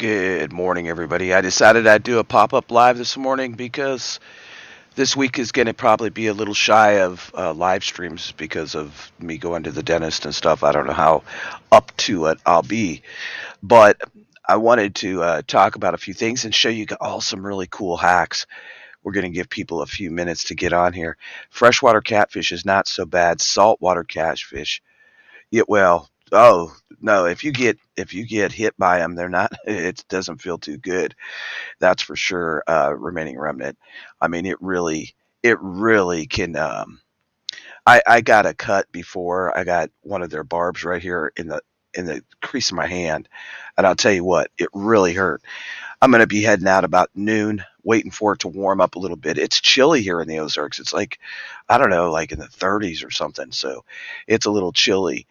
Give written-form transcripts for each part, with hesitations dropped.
Good morning, everybody. I decided I'd do a pop-up live this morning because this week is going to probably be a little shy of live streams because of me going to the dentist and stuff. I don't know how up to it I'll be, but I wanted to talk about a few things and show you all some really cool hacks. We're going to give people a few minutes to get on here. Freshwater catfish is not so bad. Saltwater catfish, yeah, well, oh no, if you get hit by them, they're not. It doesn't feel too good. That's for sure. Remaining remnant. I mean, it really can. I got a cut before. I got one of their barbs right here in the crease of my hand, and I'll tell you what, it really hurt. I'm gonna be heading out about noon, waiting for it to warm up a little bit. It's chilly here in the Ozarks. It's like, I don't know, like in the 30s or something. So it's a little chilly,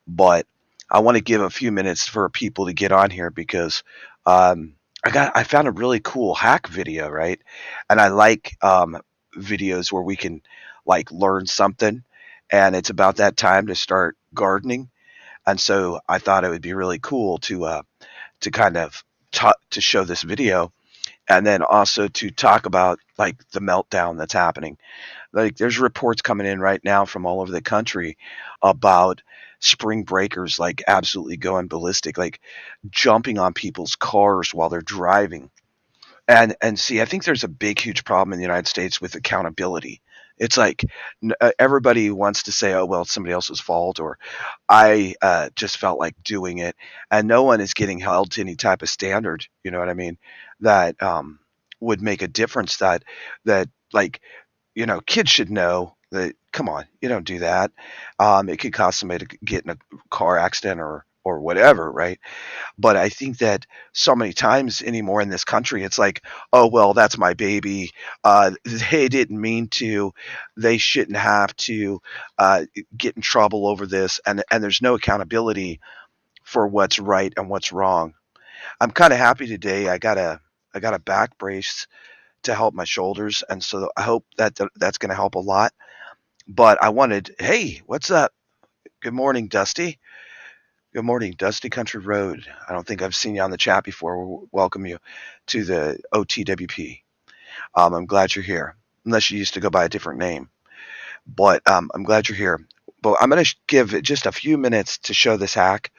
but I want to give a few minutes for people to get on here because I found a really cool hack video, right? And I like videos where we can like learn something, and it's about that time to start gardening. And so I thought it would be really cool to kind of to show this video, and then also to talk about like the meltdown that's happening. Like there's reports coming in right now from all over the country about spring breakers like absolutely going ballistic, like jumping on people's cars while they're driving. And see, I think there's a big huge problem in the United States with accountability. It's like everybody wants to say, "Oh well, it's somebody else's fault," or "I just felt like doing it," and no one is getting held to any type of standard. You know what I mean? That would make a difference. That like kids should know that. Come on, you don't do that. It could cause somebody to get in a car accident or whatever, right? But I think that so many times anymore in this country, it's like, oh well, that's my baby. They didn't mean to. They shouldn't have to get in trouble over this, and there's no accountability for what's right and what's wrong. I'm kind of happy today. I got a back brace to help my shoulders, and so I hope that's going to help a lot. But I wanted, hey, what's up? Good morning, Dusty. Good morning, Dusty Country Road. I don't think I've seen you on the chat before. We'll welcome you to the OTWP. I'm glad you're here, unless you used to go by a different name. But I'm glad you're here. But I'm going to give it just a few minutes to show this hack.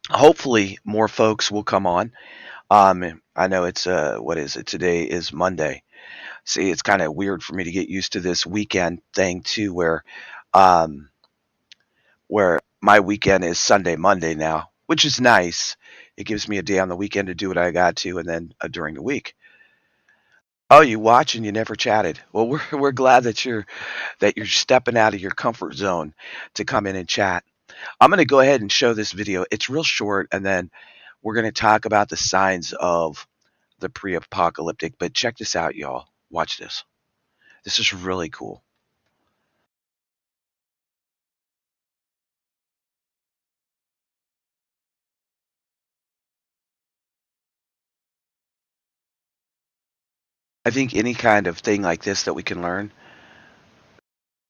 Hopefully, more folks will come on. I know it's what is it? Today is Monday. See, it's kind of weird for me to get used to this weekend thing too, um, where my weekend is Sunday, Monday now, which is nice. It gives me a day on the weekend to do what I got to, and then during the week. Oh, you watch and you never chatted. Well, we're glad that you're stepping out of your comfort zone to come in and chat. I'm going to go ahead and show this video. It's real short, and then we're going to talk about the signs of the pre-apocalyptic. But check this out, y'all. Watch this. This is really cool. I think any kind of thing like this that we can learn,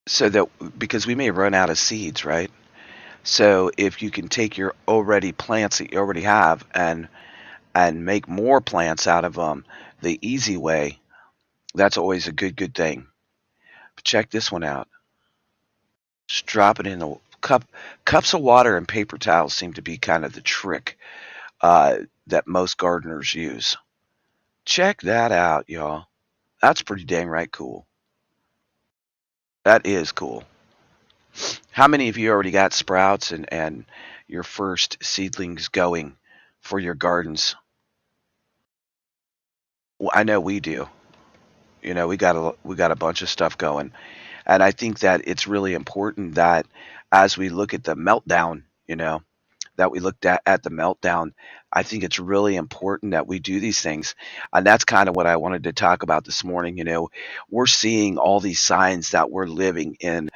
so that because we may run out of seeds, right? So if you can take your already plants that you already have and make more plants out of them the easy way, that's always a good thing. But check this one out. Just drop it in the cup. Cups of water and paper towels seem to be kind of the trick that most gardeners use. Check that out, y'all. That's pretty dang right cool. That is cool. How many of you already got sprouts and your first seedlings going for your gardens? Well, I know we do. We got a bunch of stuff going, and I think that it's really important that as we look at the meltdown, that we looked at the meltdown. I think it's really important that we do these things, and that's kind of what I wanted to talk about this morning. We're seeing all these signs that we're living in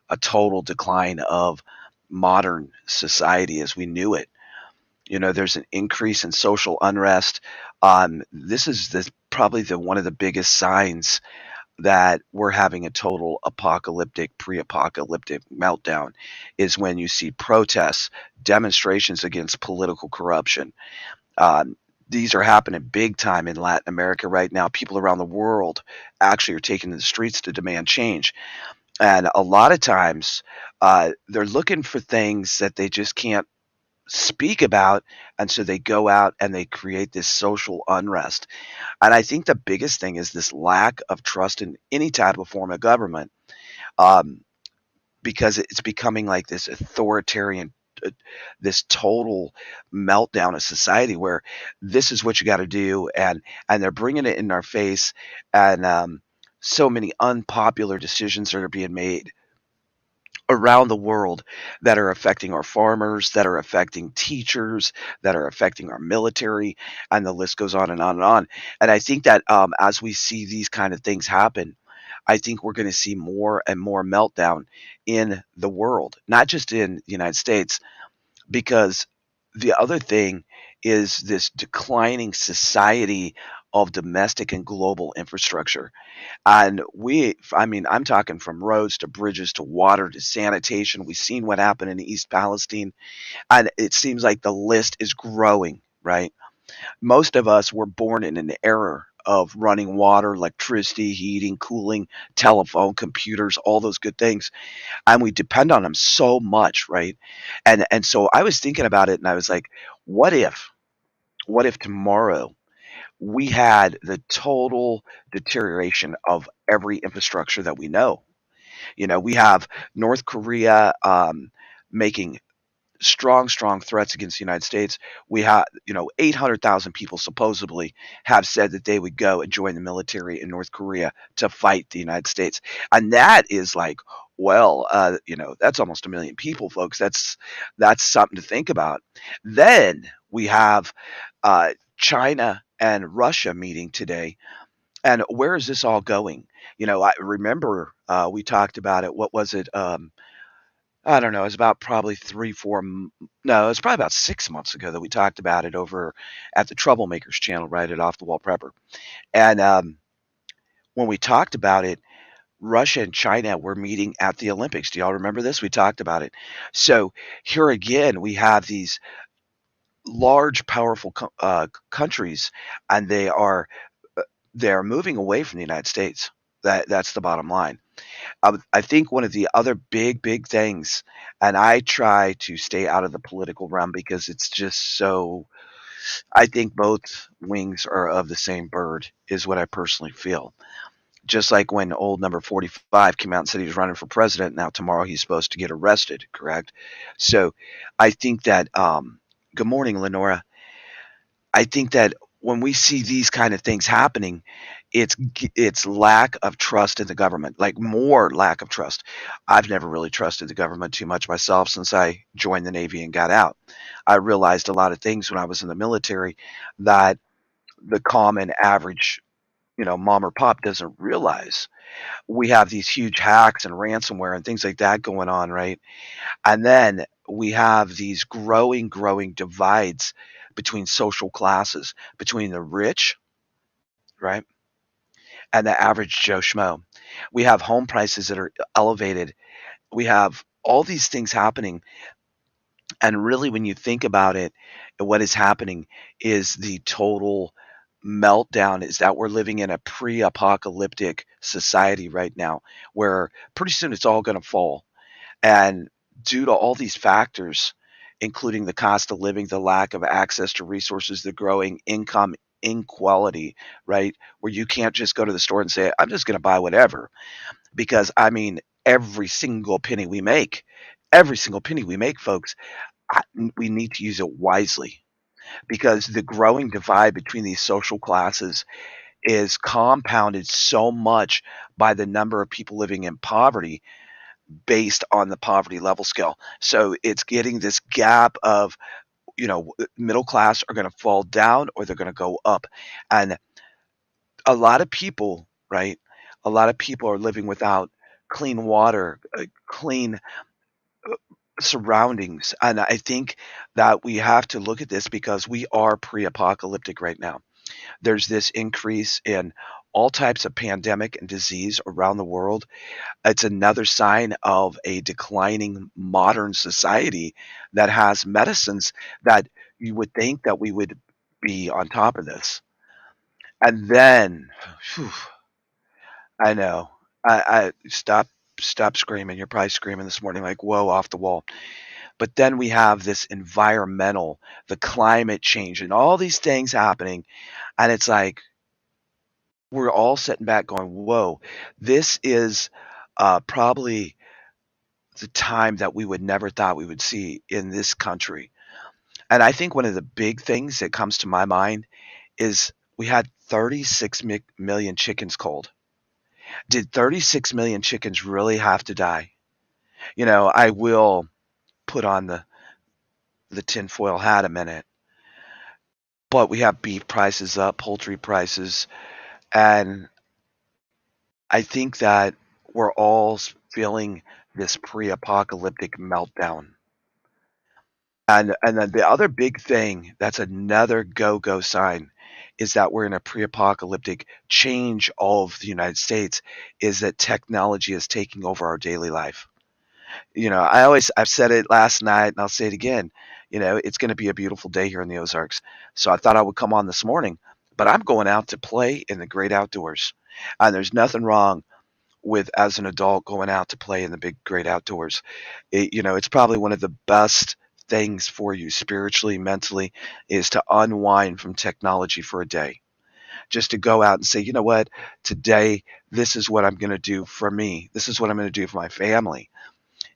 a total decline of modern society as we knew it. There's an increase in social unrest. This is probably the one of the biggest signs that we're having a total apocalyptic, pre-apocalyptic meltdown is when you see protests, demonstrations against political corruption. Um, these are happening big time in Latin America right now. People around the world actually are taking to the streets to demand change. And a lot of times, they're looking for things that they just can't speak about. And so they go out and they create this social unrest. And I think the biggest thing is this lack of trust in any type of form of government, um, because it's becoming like this authoritarian, uh, this total meltdown of society where this is what you got to do, and they're bringing it in our face, and so many unpopular decisions that are being made around the world that are affecting our farmers, that are affecting teachers, that are affecting our military, and the list goes on and on and on. And I think that as we see these kind of things happen, I think we're going to see more and more meltdown in the world, not just in the United States, because the other thing is this declining society of domestic and global infrastructure. And I mean, I'm talking from roads to bridges to water to sanitation. We've seen what happened in East Palestine, and it seems like the list is growing, right? Most of us were born in an era of running water, electricity, heating, cooling, telephone, computers, all those good things, and we depend on them so much, right? And so I was thinking about it, and I was like, what if, what if tomorrow we had the total deterioration of every infrastructure that we know? You know, we have North Korea making strong threats against the United States. We have, 800,000 people supposedly have said that they would go and join the military in North Korea to fight the United States. And that is like, well, that's almost a million people, folks. That's something to think about. Then we have China and Russia meeting today. And where is this all going? I remember we talked about it. What was it? I don't know. It was about probably 3, 4. No, it was probably about 6 months ago that we talked about it over at the Troublemakers channel, right at Off the Wall Prepper. And when we talked about it, Russia and China were meeting at the Olympics. Do y'all remember this? We talked about it. So here again, we have these large, powerful countries, and they are moving away from the United States. That's the bottom line. I think one of the other big things, and I try to stay out of the political realm because it's just so. I think both wings are of the same bird, is what I personally feel. Just like when old number 45 came out and said he was running for president, now tomorrow he's supposed to get arrested, correct? So I think that, good morning, Lenora. I think that when we see these kind of things happening, it's lack of trust in the government, like more lack of trust. I've never really trusted the government too much myself since I joined the Navy and got out. I realized a lot of things when I was in the military that the common average, mom or pop doesn't realize. We have these huge hacks and ransomware and things like that going on, right? And then we have these growing divides between social classes, between the rich, right, and the average Joe Schmo. We have home prices that are elevated. We have all these things happening. And really, when you think about it, what is happening is the total meltdown is that we're living in a pre apocalyptic society right now where pretty soon it's all going to fall. And due to all these factors, including the cost of living, the lack of access to resources, the growing income inequality, right? Where you can't just go to the store and say, I'm just going to buy whatever. Because, I mean, every single penny we make, folks, I, we need to use it wisely because the growing divide between these social classes is compounded so much by the number of people living in poverty based on the poverty level scale. So it's getting this gap of, middle class are going to fall down or they're going to go up. And a lot of people, right? A lot of people are living without clean water, clean surroundings. And I think that we have to look at this because we are pre apocalyptic right now. There's this increase in all types of pandemic and disease around the world. It's another sign of a declining modern society that has medicines that you would think that we would be on top of this. And then, phew, I know, I stop screaming. You're probably screaming this morning like, whoa, off the wall. But then we have this environmental, the climate change, and all these things happening. And it's like, we're all sitting back going, whoa, this is probably the time that we would never thought we would see in this country. And I think one of the big things that comes to my mind is we had 36 million chickens cold. Did 36 million chickens really have to die? I will put on the tinfoil hat a minute, but we have beef prices up, poultry prices, and I think that we're all feeling this pre-apocalyptic meltdown. And then the other big thing that's another go-go sign is that we're in a pre-apocalyptic change of the United States is that technology is taking over our daily life. I've said it last night and I'll say it again. It's going to be a beautiful day here in the Ozarks. So I thought I would come on this morning, but I'm going out to play in the great outdoors. And there's nothing wrong with as an adult going out to play in the big great outdoors. It's probably one of the best things for you spiritually, mentally, is to unwind from technology for a day. Just to go out and say, you know what, today this is what I'm going to do for me. This is what I'm going to do for my family.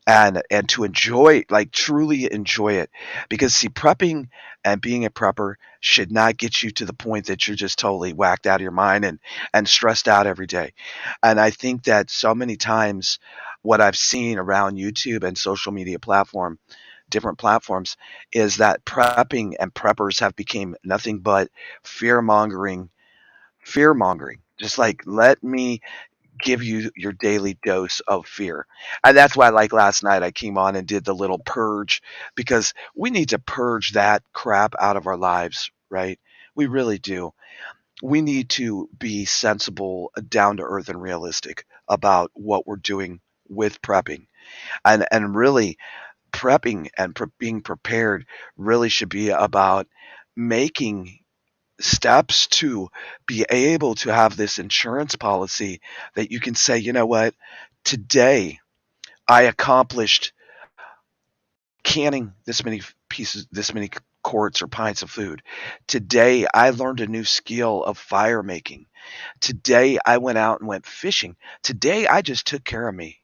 And to enjoy, like truly enjoy it. Because see, prepping and being a prepper should not get you to the point that you're just totally whacked out of your mind and stressed out every day. And I think that so many times what I've seen around YouTube and social media different platforms, is that prepping and preppers have become nothing but fear mongering, fear mongering. Just like, let me give you your daily dose of fear. And that's why, like last night, I came on and did the little purge because we need to purge that crap out of our lives, right? We really do. We need to be sensible, down to earth, and realistic about what we're doing with prepping. And really, prepping and being prepared really should be about making steps to be able to have this insurance policy that you can say, you know what, today I accomplished canning this many pieces, this many quarts or pints of food. Today I learned a new skill of fire making. Today I went out and went fishing. Today I just took care of me.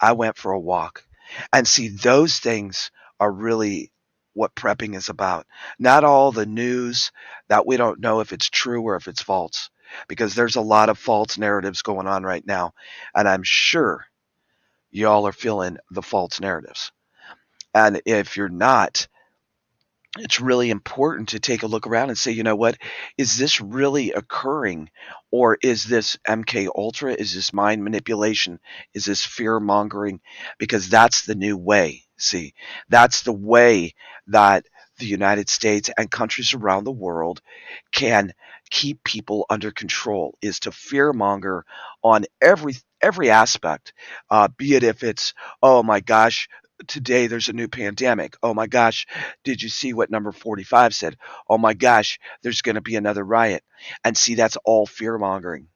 I went for a walk. And see, those things are really what prepping is about. Not all the news that we don't know if it's true or if it's false, because there's a lot of false narratives going on right now. And I'm sure y'all are feeling the false narratives. And if you're not, it's really important to take a look around and say, you know what, is this really occurring, or is this MK Ultra? Is this mind manipulation? Is this fear mongering? Because that's the new way. See, that's the way that the United States and countries around the world can keep people under control, is to fear monger on every aspect, be it if it's, oh my gosh, today there's a new pandemic. Oh my gosh, did you see what number 45 said? Oh my gosh, there's going to be another riot. And see, that's all fear mongering.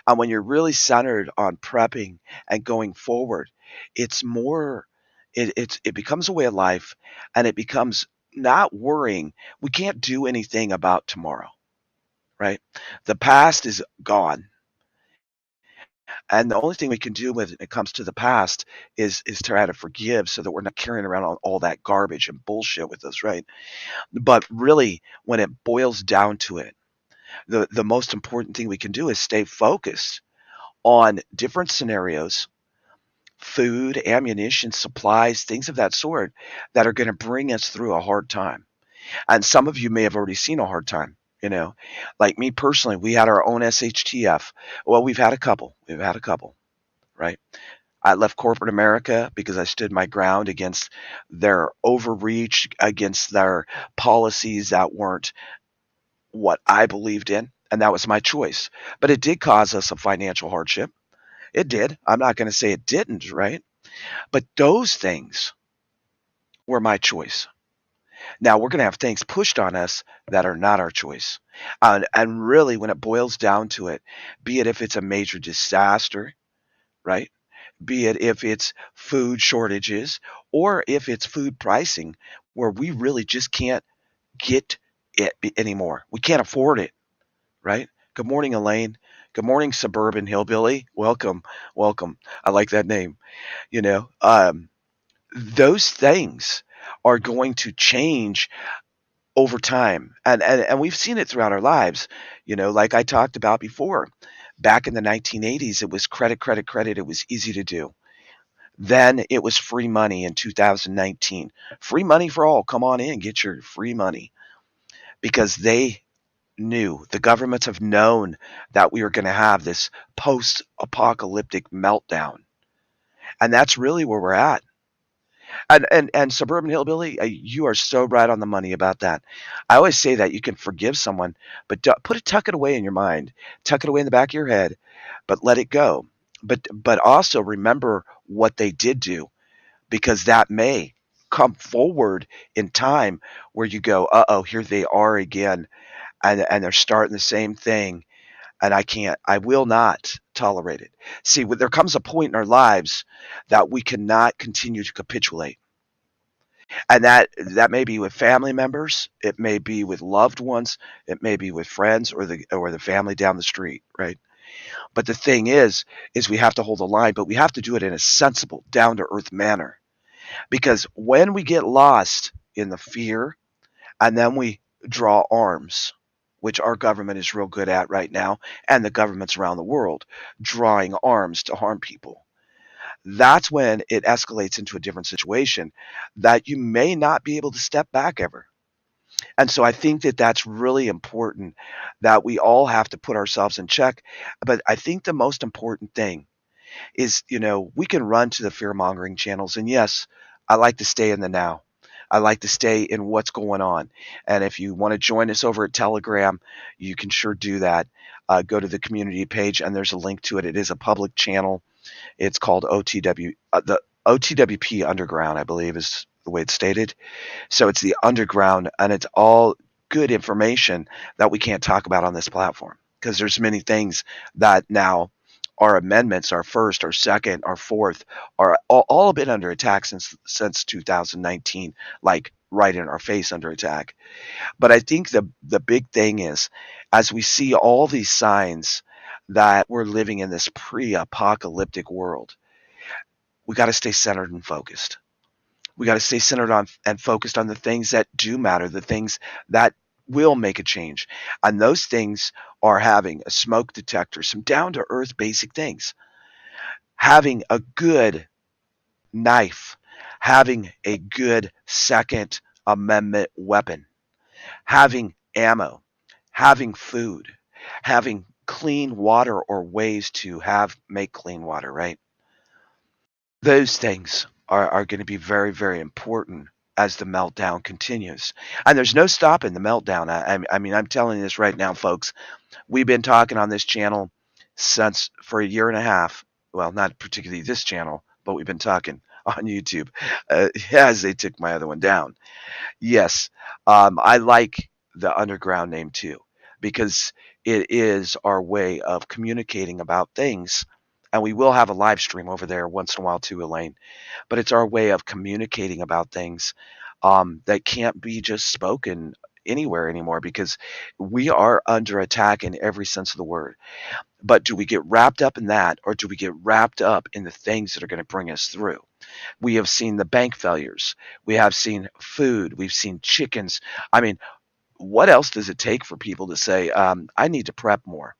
And when you're really centered on prepping and going forward, it's more, it becomes a way of life, and it becomes not worrying. We can't do anything about tomorrow, right? The past is gone. And the only thing we can do when it comes to the past is try to forgive so that we're not carrying around all that garbage and bullshit with us, right? But really, when it boils down to it, the most important thing we can do is stay focused on different scenarios, food, ammunition, supplies, things of that sort that are going to bring us through a hard time. And some of you may have already seen a hard time. Like me personally, we had our own SHTF. Well, we've had a couple. We've had a couple, right? I left corporate America because I stood my ground against their overreach, against their policies that weren't what I believed in. and that was my choice. But it did cause us a financial hardship. It did. I'm not going to say it didn't, right? But those things were my choice. Now we're going to have things pushed on us that are not our choice. And really, when it boils down to it, be it if it's a major disaster, right? Be it if it's food shortages or if it's food pricing where we really just can't get it anymore. We can't afford it, right? Good morning, Elaine. Good morning, Suburban Hillbilly. Welcome, welcome. I like that name. You know, those things are going to change over time, and we've seen it throughout our lives. Like I talked about before, back in the 1980s, it was credit, credit, credit. It was easy to do. Then it was free money in 2019. Free money for all. Come on in, get your free money because the governments have known that we are going to have this post-apocalyptic meltdown, and that's really where we're at. And Suburban Hillbilly, you are so right on the money about that. I always say that you can forgive someone, but tuck it away in your mind, tuck it away in the back of your head, but let it go. But also remember what they did do, because that may come forward in time where you go, uh-oh, here they are again, and they're starting the same thing, and I will not tolerate it. See, there comes a point in our lives that we cannot continue to capitulate. And that may be with family members, it may be with loved ones, it may be with friends or the family down the street, right? But the thing is we have to hold the line, but we have to do it in a sensible, down to earth manner. Because when we get lost in the fear and then we draw arms, which our government is real good at right now, and the governments around the world drawing arms to harm people, that's when it escalates into a different situation that you may not be able to step back ever. And so I think that that's really important, that we all have to put ourselves in check. But I think the most important thing is, we can run to the fear mongering channels. And yes, I like to stay in the now. I like to stay in what's going on. And if you want to join us over at Telegram, you can sure do that. Go to the community page, and there's a link to it. It is a public channel. It's called the OTWP Underground, I believe, is the way it's stated. So it's the underground, and it's all good information that we can't talk about on this platform because there's many things that now our amendments, our first, our second, our fourth, are all been under attack since 2019, like right in our face under attack. But I think the big thing is, as we see all these signs that we're living in this pre-apocalyptic world, we got to stay centered and focused. We got to stay centered on and focused on the things that do matter, the things that will make a change. And those things are having a smoke detector, some down to earth basic things, having a good knife, having a good Second Amendment weapon, having ammo, having food, having clean water or ways to make clean water, right? Those things are going to be very, very important as the meltdown continues. And there's no stopping the meltdown. I mean, I'm telling you this right now, folks. We've been talking on this channel for a year and a half. Well, not particularly this channel, but we've been talking on YouTube as they took my other one down. Yes, I like the underground name too, because it is our way of communicating about things. And we will have a live stream over there once in a while too, Elaine. But it's our way of communicating about things that can't be just spoken anywhere anymore because we are under attack in every sense of the word. But do we get wrapped up in that, or do we get wrapped up in the things that are going to bring us through? We have seen the bank failures. We have seen food. We've seen chickens. I mean, what else does it take for people to say, I need to prep more?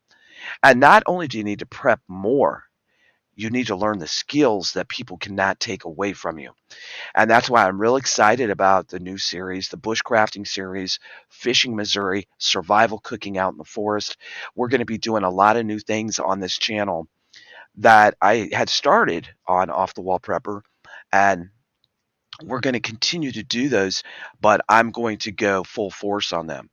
And not only do you need to prep more, you need to learn the skills that people cannot take away from you. And that's why I'm real excited about the new series, the bushcrafting series, Fishing Missouri, survival cooking out in the forest. We're going to be doing a lot of new things on this channel that I had started on Off the Wall Prepper, and we're going to continue to do those, but I'm going to go full force on them.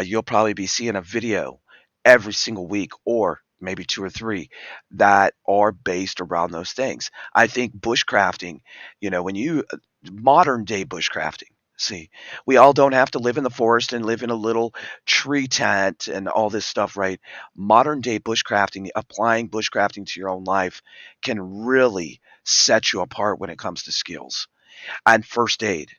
You'll probably be seeing a video every single week, or maybe two or three that are based around those things. I think bushcrafting, when you modern day bushcrafting. See, we all don't have to live in the forest and live in a little tree tent and all this stuff, right? Modern day bushcrafting, applying bushcrafting to your own life can really set you apart when it comes to skills and first aid.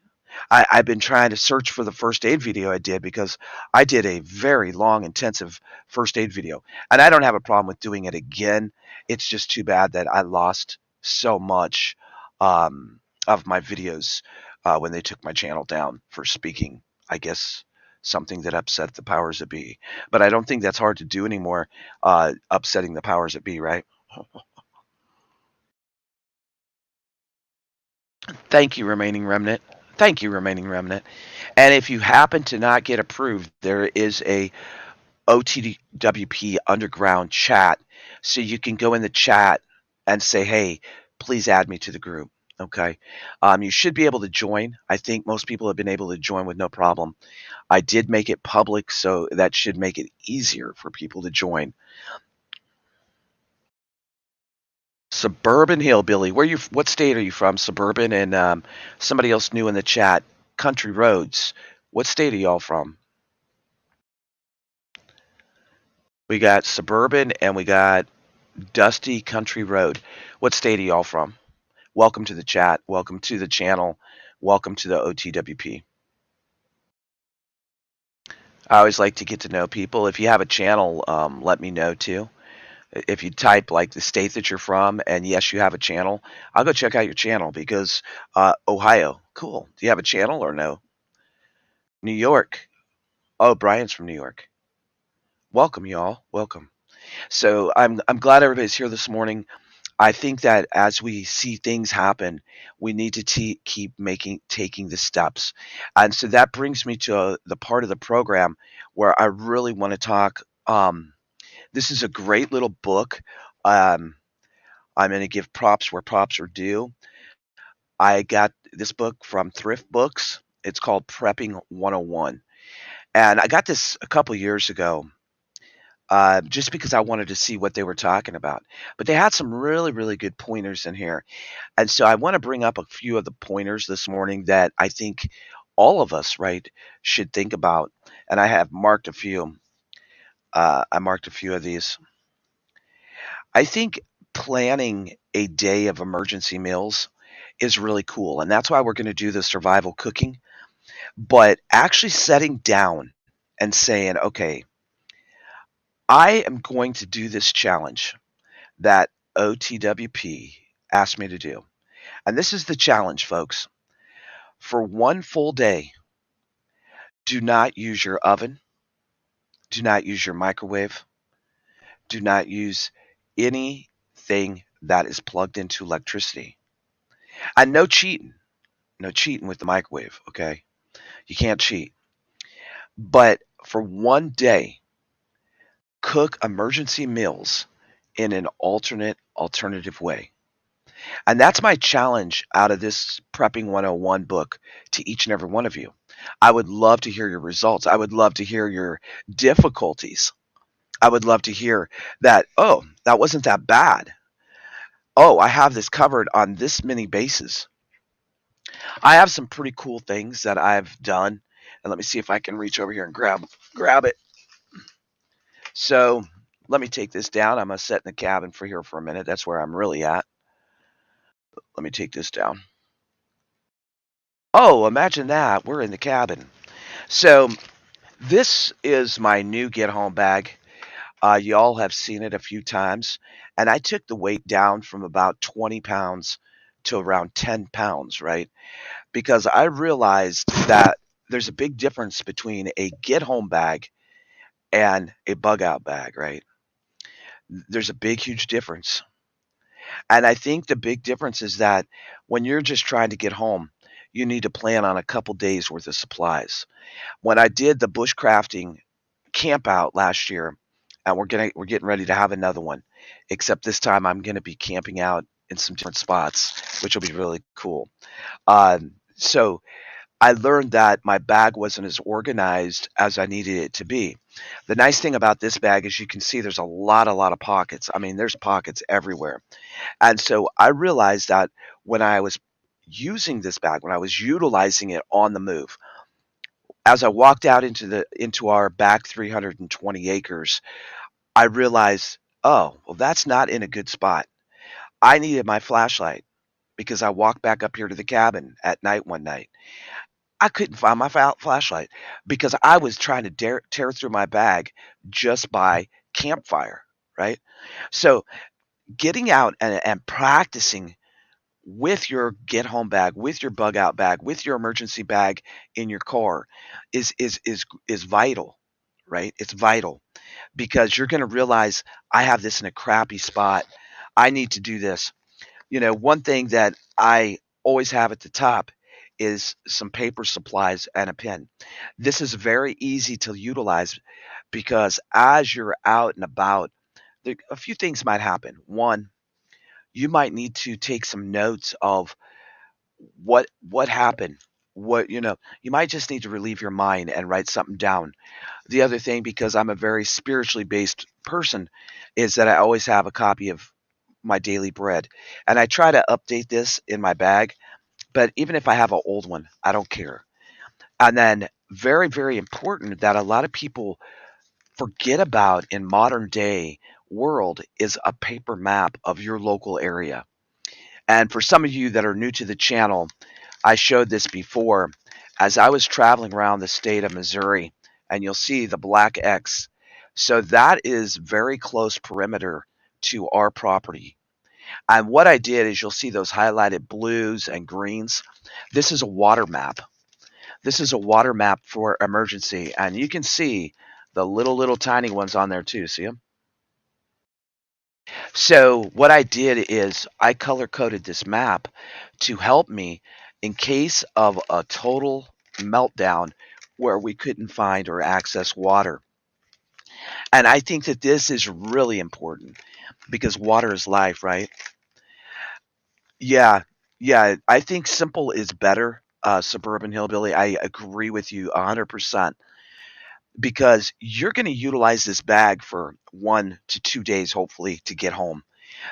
I've been trying to search for the first aid video I did because I did a very long, intensive first aid video. And I don't have a problem with doing it again. It's just too bad that I lost so much of my videos when they took my channel down for speaking, I guess, something that upset the powers that be. But I don't think that's hard to do anymore, upsetting the powers that be, right? Thank you, Remaining Remnant. Thank you, Remaining Remnant. And if you happen to not get approved, there is a OTWP underground chat. So you can go in the chat and say, hey, please add me to the group. Okay. You should be able to join. I think most people have been able to join with no problem. I did make it public, so that should make it easier for people to join. Suburban Hillbilly. What state are you from? Suburban, and somebody else new in the chat. Country Roads. What state are y'all from? We got Suburban and we got Dusty Country Road. What state are y'all from? Welcome to the chat. Welcome to the channel. Welcome to the OTWP. I always like to get to know people. If you have a channel, let me know too. If you type like the state that you're from and yes, you have a channel, I'll go check out your channel because Ohio, cool. Do you have a channel or no? New York. Oh, Brian's from New York. Welcome, y'all. Welcome. So I'm glad everybody's here this morning. I think that as we see things happen, we need to keep taking the steps. And so that brings me to the part of the program where I really want to talk. This is a great little book. Um, I'm going to give props where props are due. I got this book from Thrift Books. It's called Prepping 101. And I got this a couple years ago, just because I wanted to see what they were talking about. But they had some really, really good pointers in here. And so I want to bring up a few of the pointers this morning that I think all of us, right, should think about. And I have marked a few. I marked a few of these. I think planning a day of emergency meals is really cool. And that's why we're going to do the survival cooking. But actually setting down and saying, okay, I am going to do this challenge that OTWP asked me to do. And this is the challenge, folks. For one full day, do not use your oven. Do not use your microwave. Do not use anything that is plugged into electricity. And no cheating. No cheating with the microwave, okay? You can't cheat. But for one day, cook emergency meals in an alternative way. And that's my challenge out of this Prepping 101 book to each and every one of you. I would love to hear your results. I would love to hear your difficulties. I would love to hear that, oh, that wasn't that bad. Oh, I have this covered on this many bases. I have some pretty cool things that I've done. And let me see if I can reach over here and grab it. So let me take this down. I'm going to sit in the cabin for here for a minute. That's where I'm really at. Let me take this down. Oh, imagine that. We're in the cabin. So this is my new get home bag. Y'all have seen it a few times. And I took the weight down from about 20 pounds to around 10 pounds, right? Because I realized that there's a big difference between a get home bag and a bug out bag, right? There's a big, huge difference. And I think the big difference is that when you're just trying to get home, you need to plan on a couple days worth of supplies. When I did the bushcrafting camp out last year, and we're getting ready to have another one, except this time I'm gonna be camping out in some different spots, which will be really cool. So I learned that my bag wasn't as organized as I needed it to be. The nice thing about this bag is you can see there's a lot of pockets. I mean, there's pockets everywhere. And so I realized that when I was using this bag, when I was utilizing it on the move, as I walked out into our back 320 acres, I realized, oh, well, that's not in a good spot. I needed my flashlight because I walked back up here to the cabin at night one night. I couldn't find my flashlight because I was trying to tear through my bag just by campfire, right? So getting out and practicing with your get home bag, with your bug out bag, with your emergency bag in your car is vital, right? It's vital because you're going to realize I have this in a crappy spot. I need to do this. One thing that I always have at the top is some paper supplies and a pen. This is very easy to utilize because as you're out and about, a few things might happen. One, you might need to take some notes of what happened. You might just need to relieve your mind and write something down. The other thing, because I'm a very spiritually based person, is that I always have a copy of my daily bread. And I try to update this in my bag, but even if I have an old one, I don't care. And then very, very important that a lot of people forget about in modern day world is a paper map of your local area. And for some of you that are new to the channel, I showed this before as I was traveling around the state of Missouri, and you'll see the black X. So that is very close perimeter to our property. And what I did is you'll see those highlighted blues and greens. This is a water map. This is a water map for emergency. And you can see the little tiny ones on there too. See them? So what I did is I color coded this map to help me in case of a total meltdown where we couldn't find or access water. And I think that this is really important because water is life, right? Yeah, yeah. I think simple is better, Suburban Hillbilly. I agree with you 100% because you're going to utilize this bag for 1 to 2 days, hopefully, to get home.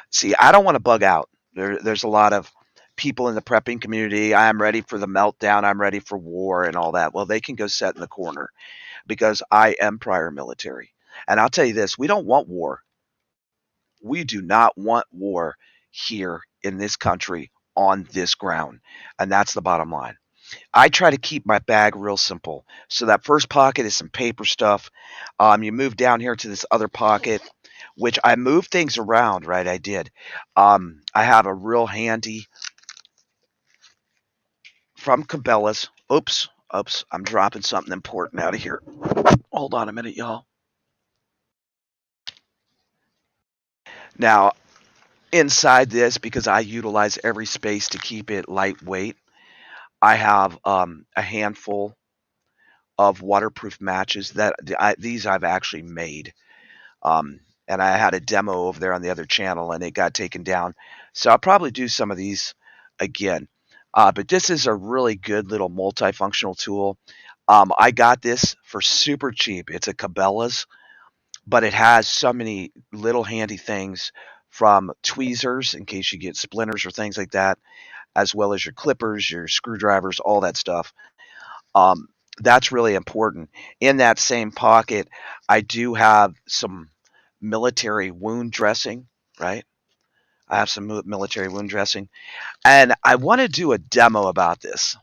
See, I don't want to bug out. There's a lot of people in the prepping community. I'm ready for the meltdown. I'm ready for war and all that. Well, they can go sit in the corner because I am prior military. And I'll tell you this, we don't want war. We do not want war here in this country on this ground. And that's the bottom line. I try to keep my bag real simple. So that first pocket is some paper stuff. You move down here to this other pocket, which I moved things around, right? I did. I have a real handy from Cabela's. Oops, I'm dropping something important out of here. Hold on a minute, y'all. Now, inside this, because I utilize every space to keep it lightweight, I have a handful of waterproof matches that these I've actually made. And I had a demo over there on the other channel and it got taken down. So I'll probably do some of these again. But this is a really good little multifunctional tool. I got this for super cheap. It's a Cabela's, but it has so many little handy things from tweezers in case you get splinters or things like that, as well as your clippers, your screwdrivers, all that stuff. Um, that's really important. In that same pocket, I do have some military wound dressing, right? I have some military wound dressing. And I want to do a demo about this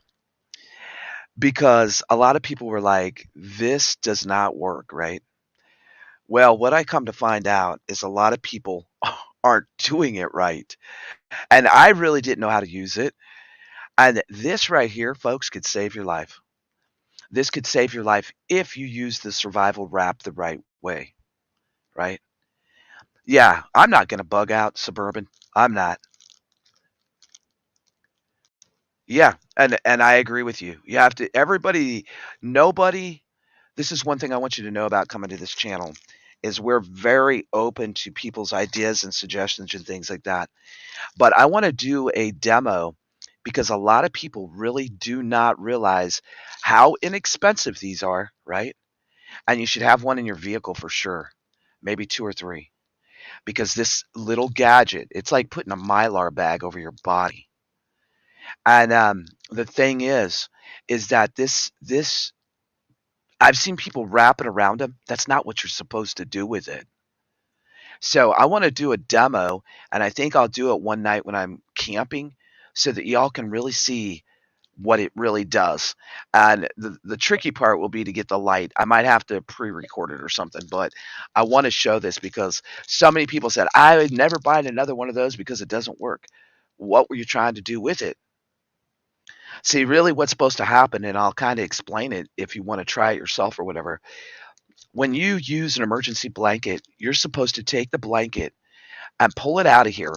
because a lot of people were like, this does not work, right? Well, what I come to find out is a lot of people aren't doing it right. And I really didn't know how to use it. And this right here, folks, could save your life. This could save your life if you use the survival wrap the right way, right? Yeah, I'm not going to bug out Suburban. I'm not. Yeah, and I agree with you. You have to everybody nobody this is one thing I want you to know about coming to this channel is we're very open to people's ideas and suggestions and things like that. But I want to do a demo because a lot of people really do not realize how inexpensive these are, right? And you should have one in your vehicle for sure, maybe two or three, because this little gadget, it's like putting a Mylar bag over your body. And the thing is that this I've seen people wrap it around them. That's not what you're supposed to do with it. So I want to do a demo, and I think I'll do it one night when I'm camping, so that y'all can really see what it really does. And the tricky part will be to get the light. I might have to pre-record it or something, but I want to show this because so many people said I would never buy another one of those because it doesn't work. What were you trying to do with it? See, really what's supposed to happen, and I'll kind of explain it if you want to try it yourself or whatever. When you use an emergency blanket, you're supposed to take the blanket and pull it out of here,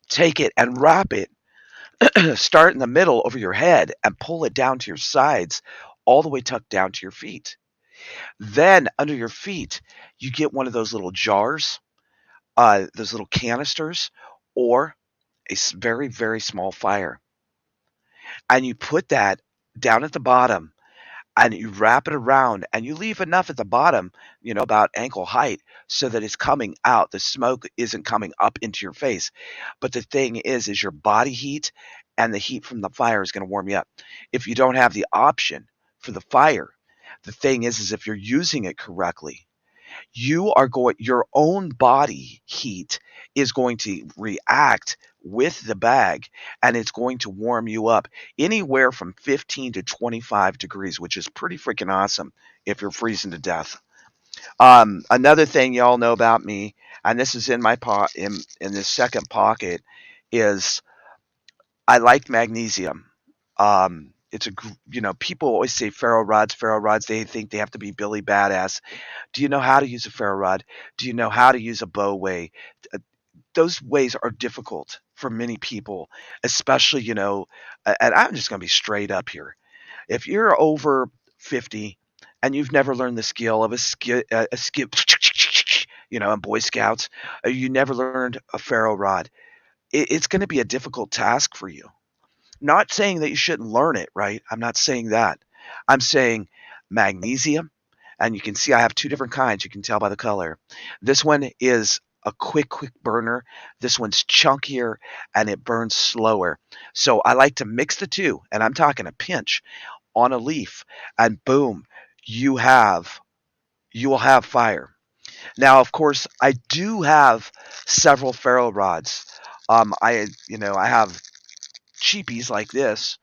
take it and wrap it, start in the middle over your head and pull it down to your sides, all the way tucked down to your feet. Then under your feet, you get one of those little jars, those little canisters, or a very, very small fire. And you put that down at the bottom and you wrap it around and you leave enough at the bottom, about ankle height, so that it's coming out. The smoke isn't coming up into your face. But the thing is your body heat and the heat from the fire is going to warm you up. If you don't have the option for the fire, the thing is if you're using it correctly, your own body heat is going to react with the bag, and it's going to warm you up anywhere from 15 to 25 degrees, which is pretty freaking awesome if you're freezing to death. Another thing y'all know about me, and this is in my in this second pocket, is I like magnesium. It's people always say ferro rods, ferro rods. They think they have to be Billy Badass. Do you know how to use a ferro rod? Do you know how to use a bow way? Those ways are difficult for many people, especially, and I'm just going to be straight up here. If you're over 50 and you've never learned the skill of a skip, in Boy Scouts, you never learned a ferro rod, it's going to be a difficult task for you. Not saying that you shouldn't learn it, right? I'm not saying that. I'm saying magnesium, and you can see I have two different kinds. You can tell by the color. This one is a quick burner. This one's chunkier and it burns slower. So I like to mix the two, and I'm talking a pinch on a leaf, and boom, you will have fire. Now, of course, I do have several ferro rods. I have cheapies like this.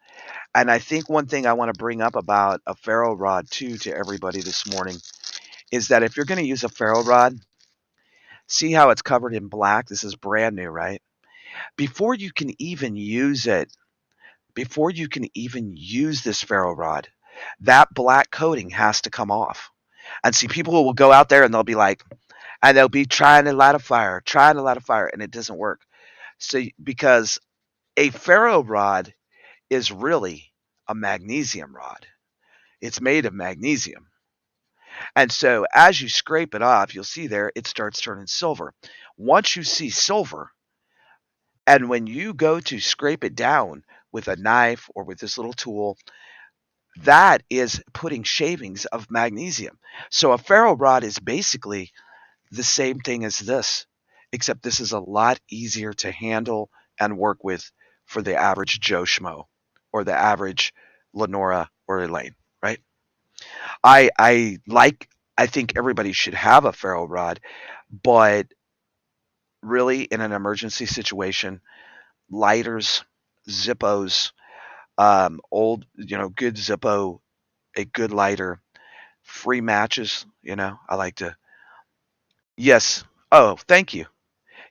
And I think one thing I want to bring up about a ferro rod too to everybody this morning is that if you're going to use a ferro rod, see how it's covered in black? This is brand new, right? Before you can even use it, before you can even use this ferro rod, that black coating has to come off. And see, people will go out there and they'll be like, and they'll be trying to light a fire, and it doesn't work. So, because a ferro rod is really a magnesium rod. It's made of magnesium. And so as you scrape it off, you'll see there it starts turning silver. Once you see silver, and when you go to scrape it down with a knife or with this little tool, that is putting shavings of magnesium. So a ferro rod is basically the same thing as this, except this is a lot easier to handle and work with for the average Joe Schmo or the average Lenora or Elaine, right? I I like I think everybody should have a ferro rod, but really in an emergency situation, lighters, Zippos, good Zippo, a good lighter, free matches, I like to. Yes. Oh, thank you.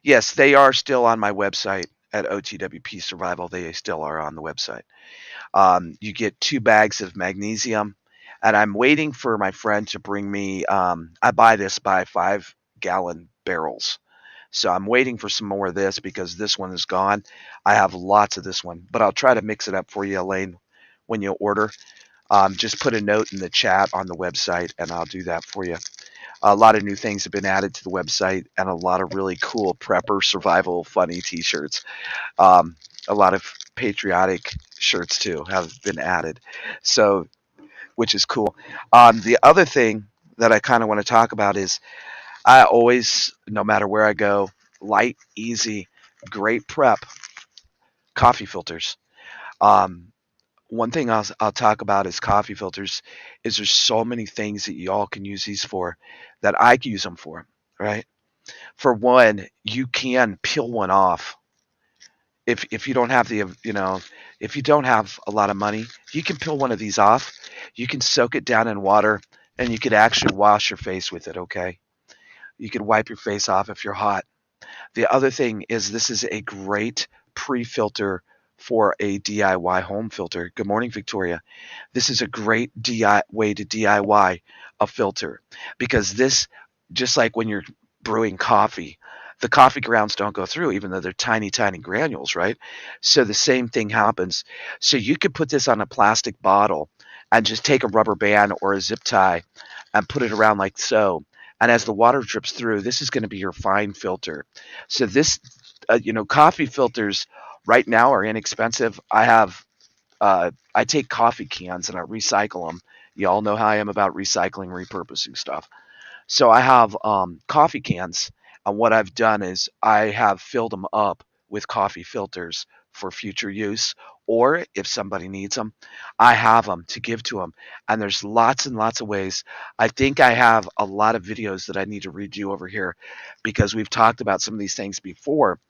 Yes, they are still on my website at OTWP Survival. They still are on the website. You get 2 bags of magnesium, and I'm waiting for my friend to bring me. I buy this by 5-gallon barrels, so I'm waiting for some more of this because this one is gone. I have lots of this one, but I'll try to mix it up for you, Elaine, when you order. Just put a note in the chat on the website, and I'll do that for you. A lot of new things have been added to the website, and a lot of really cool prepper survival funny T-shirts. A lot of patriotic shirts too have been added, so which is cool. The other thing that I kind of want to talk about is I always, no matter where I go, light, easy, great prep coffee filters. Um, One thing I'll talk about is coffee filters. Is there's so many things that y'all can use these for that I use them for, right? For one, you can peel one off if you don't have the if you don't have a lot of money, you can peel one of these off. You can soak it down in water, and you could actually wash your face with it. Okay, you could wipe your face off if you're hot. The other thing is this is a great pre-filter for a DIY home filter. Good morning, Victoria. This is a great way to DIY a filter because this, just like when you're brewing coffee, the coffee grounds don't go through, even though they're tiny, tiny granules, right? So the same thing happens. So you could put this on a plastic bottle and just take a rubber band or a zip tie and put it around like so. And as the water drips through, this is going to be your fine filter. So this, coffee filters right now are inexpensive. I take coffee cans and I recycle them. You all know how I am about recycling, repurposing stuff. So I have coffee cans, and what I've done is I have filled them up with coffee filters for future use, or if somebody needs them, I have them to give to them. And there's lots and lots of ways. I think I have a lot of videos that I need to redo over here because we've talked about some of these things before.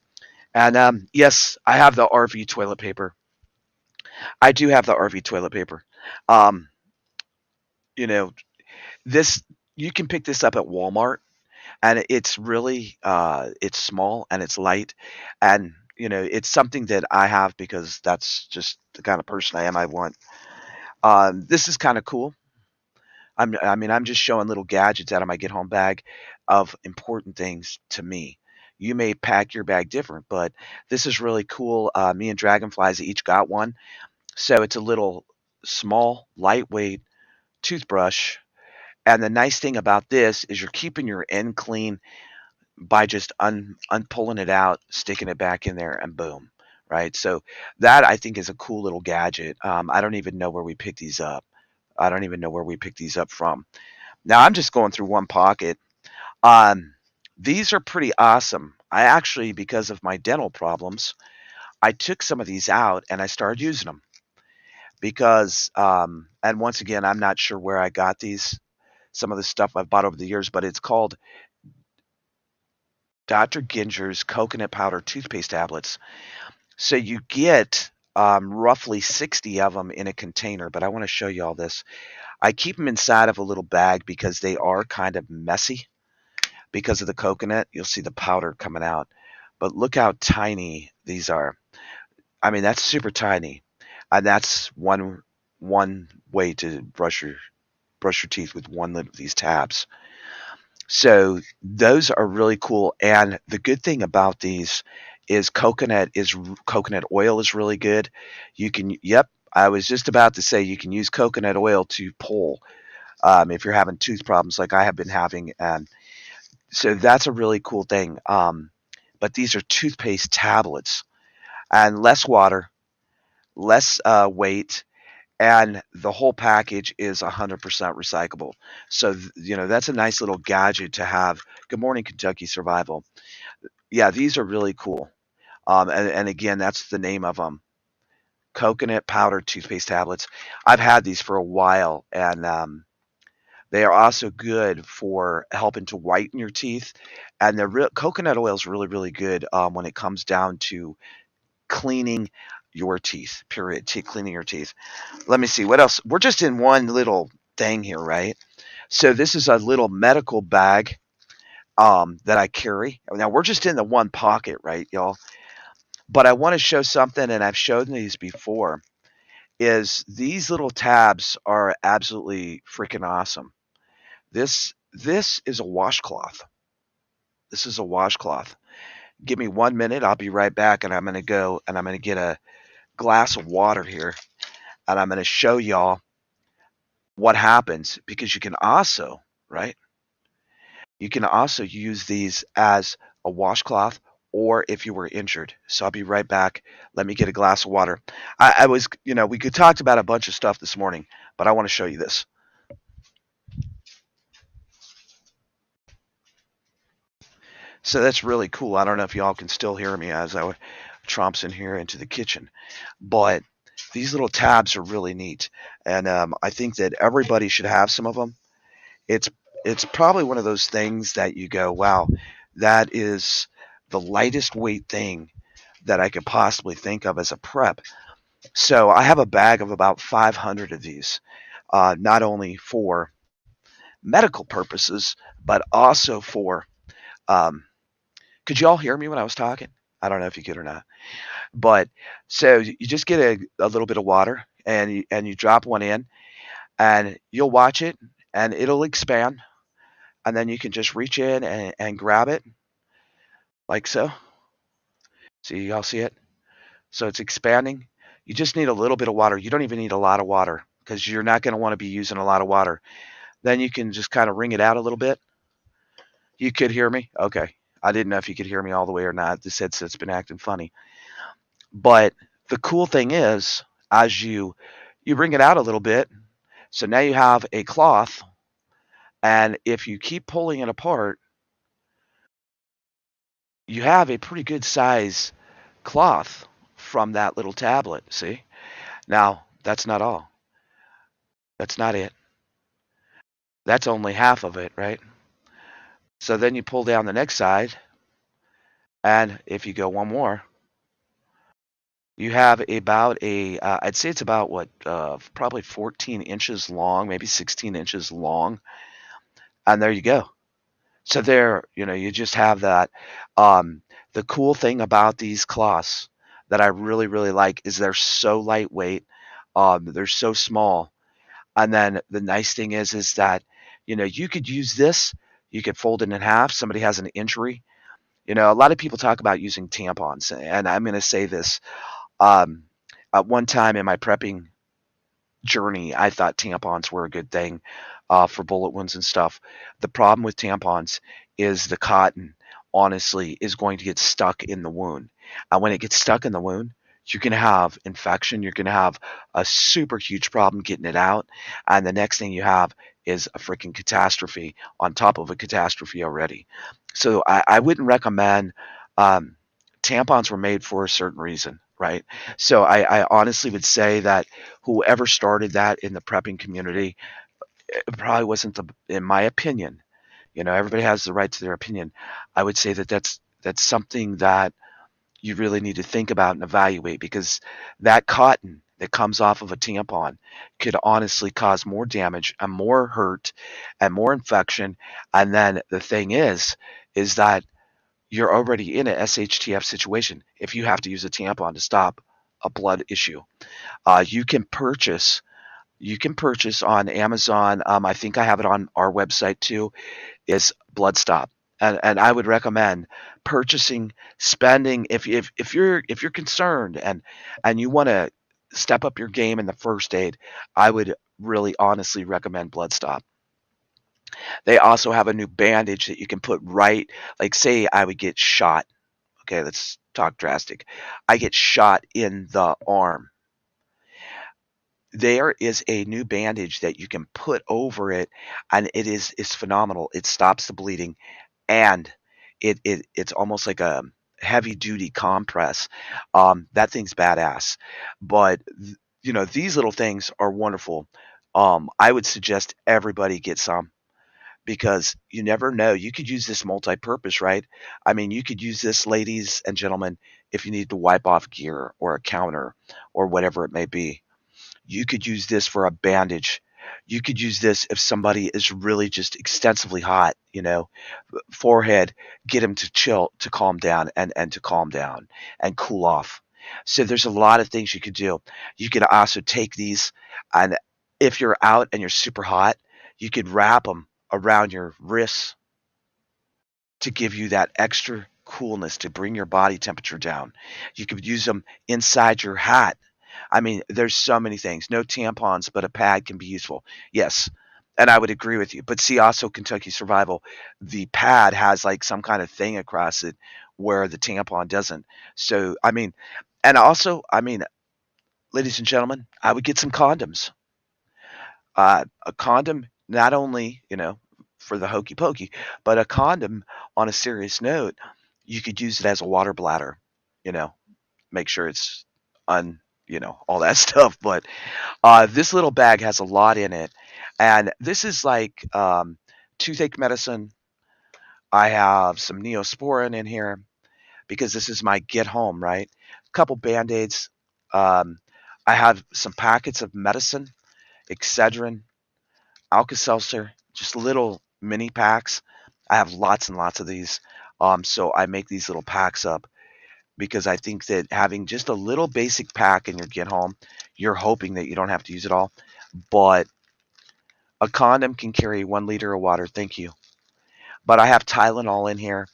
And yes, I have the RV toilet paper. I do have the RV toilet paper. Um, you know, this you can pick this up at Walmart, and it's really it's small and it's light, and it's something that I have because that's just the kind of person I am. I want this is kind of cool. I'm just showing little gadgets out of my get home bag of important things to me. You may pack your bag different, but this is really cool. Me and Dragonflies each got one, so it's a little small, lightweight toothbrush. And the nice thing about this is you're keeping your end clean by just unpulling it out, sticking it back in there, and boom, right? So that I think is a cool little gadget. I don't even know where we picked these up. I don't even know where we picked these up from. Now I'm just going through one pocket. Um, these are pretty awesome. I actually, because of my dental problems, I took some of these out and I started using them because, and once again, I'm not sure where I got these. Some of the stuff I've bought over the years, but it's called Dr. Ginger's coconut powder toothpaste tablets. So you get roughly 60 of them in a container, but I want to show you all this. I keep them inside of a little bag because they are kind of messy because of the coconut. You'll see the powder coming out. But look how tiny these are. I mean, that's super tiny. And that's one way to brush your teeth with one of these tabs. So those are really cool. And the good thing about these is coconut oil is really good. You can, yep, I was just about to say you can use coconut oil to pull if you're having tooth problems like I have been having. And so that's a really cool thing. But these are toothpaste tablets and less water, less weight, and the whole package is 100% recyclable. So, that's a nice little gadget to have. Good morning, Kentucky Survival. Yeah, these are really cool. And again, that's the name of them. Coconut powder toothpaste tablets. I've had these for a while, and they are also good for helping to whiten your teeth. And the coconut oil is really, really good when it comes down to cleaning your teeth. Period. Cleaning your teeth. Let me see what else. We're just in one little thing here, right? So this is a little medical bag that I carry. Now we're just in the one pocket, right, y'all? But I want to show something, and I've shown these before. Is these little tabs are absolutely freaking awesome. This is a washcloth. This is a washcloth. Give me 1 minute. I'll be right back, and I'm going to go and I'm going to get a glass of water here, and I'm going to show y'all what happens because you can also, right? You can also use these as a washcloth or if you were injured. So I'll be right back. Let me get a glass of water. I was, we could talk about a bunch of stuff this morning, but I want to show you this. So that's really cool. I don't know if y'all can still hear me as I tromps in here into the kitchen, but these little tabs are really neat, and I think that everybody should have some of them. It's it's probably one of those things that you go, wow, that is the lightest weight thing that I could possibly think of as a prep. So I have a bag of about 500 of these, not only for medical purposes, but also for. Um, could you all hear me when I was talking? I don't know if you could or not. But so you just get a little bit of water and you drop one in and you'll watch it and it'll expand and then you can just reach in and grab it like so. See, y'all see it? So it's expanding. You just need a little bit of water. You don't even need a lot of water because you're not going to want to be using a lot of water. Then you can just kind of wring it out a little bit. You could hear me? Okay. I didn't know if you could hear me all the way or not. This headset's been acting funny. But the cool thing is, as you bring it out a little bit, so now you have a cloth, and if you keep pulling it apart, you have a pretty good size cloth from that little tablet. See? Now, that's not all. That's not it. That's only half of it, right? So then you pull down the next side, and if you go one more, you have about I'd say it's about what, probably 14 inches long, maybe 16 inches long, and there you go. So there, you just have that. Um, the cool thing about these cloths that I really, really like is they're so lightweight. They're so small. And then the nice thing is that, you could use this. You could fold it in half. Somebody has an injury. A lot of people talk about using tampons, and I'm going to say this. Um, at one time in my prepping journey, I thought tampons were a good thing for bullet wounds and stuff. The problem with tampons is the cotton, honestly, is going to get stuck in the wound. And when it gets stuck in the wound, you're going to have infection. You're going to have a super huge problem getting it out. And the next thing you have is a freaking catastrophe on top of a catastrophe already. So I wouldn't recommend. Um, Tampons were made for a certain reason, right? So I honestly would say that whoever started that in the prepping community, it probably wasn't in my opinion. Everybody has the right to their opinion. I would say that that's something that you really need to think about and evaluate because that cotton that comes off of a tampon could honestly cause more damage and more hurt and more infection. And then the thing is that you're already in a SHTF situation if you have to use a tampon to stop a blood issue. You can purchase on Amazon. I think I have it on our website too. Is Blood Stop, and I would recommend purchasing, spending if you're concerned and you want to step up your game in the first aid. I would really honestly recommend Blood Stop. They also have a new bandage that you can put right, like say I would get shot. Okay, let's talk drastic. I get shot in the arm. There is a new bandage that you can put over it, and it's phenomenal. It stops the bleeding, and it's almost like a heavy duty compress. That thing's badass. But these little things are wonderful. I would suggest everybody get some because you never know. You could use this multi-purpose, right? I mean, you could use this, ladies and gentlemen, if you need to wipe off gear or a counter or whatever it may be. You could use this for a bandage. You could use this if somebody is really just extensively hot, forehead, get them to chill, to calm down and to calm down and cool off. So there's a lot of things you could do. You could also take these and if you're out and you're super hot, you could wrap them around your wrists to give you that extra coolness to bring your body temperature down. You could use them inside your hat. I mean, there's so many things. No tampons, but a pad can be useful. Yes. And I would agree with you. But see, also Kentucky Survival, the pad has like some kind of thing across it where the tampon doesn't. So, I mean, and also, I mean, ladies and gentlemen, I would get some condoms. A condom, not only, for the hokey pokey, but a condom on a serious note, you could use it as a water bladder, you know, make sure it's all that stuff. But this little bag has a lot in it. And this is like toothache medicine. I have some neosporin in here because this is my get home, right? A couple band aids. Um, I have some packets of medicine, Excedrin, Alka-Seltzer, just little mini packs. I have lots and lots of these. So I make these little packs up because I think that having just a little basic pack in your get home, you're hoping that you don't have to use it all. But a condom can carry 1 liter of water. Thank you. But I have Tylenol in here.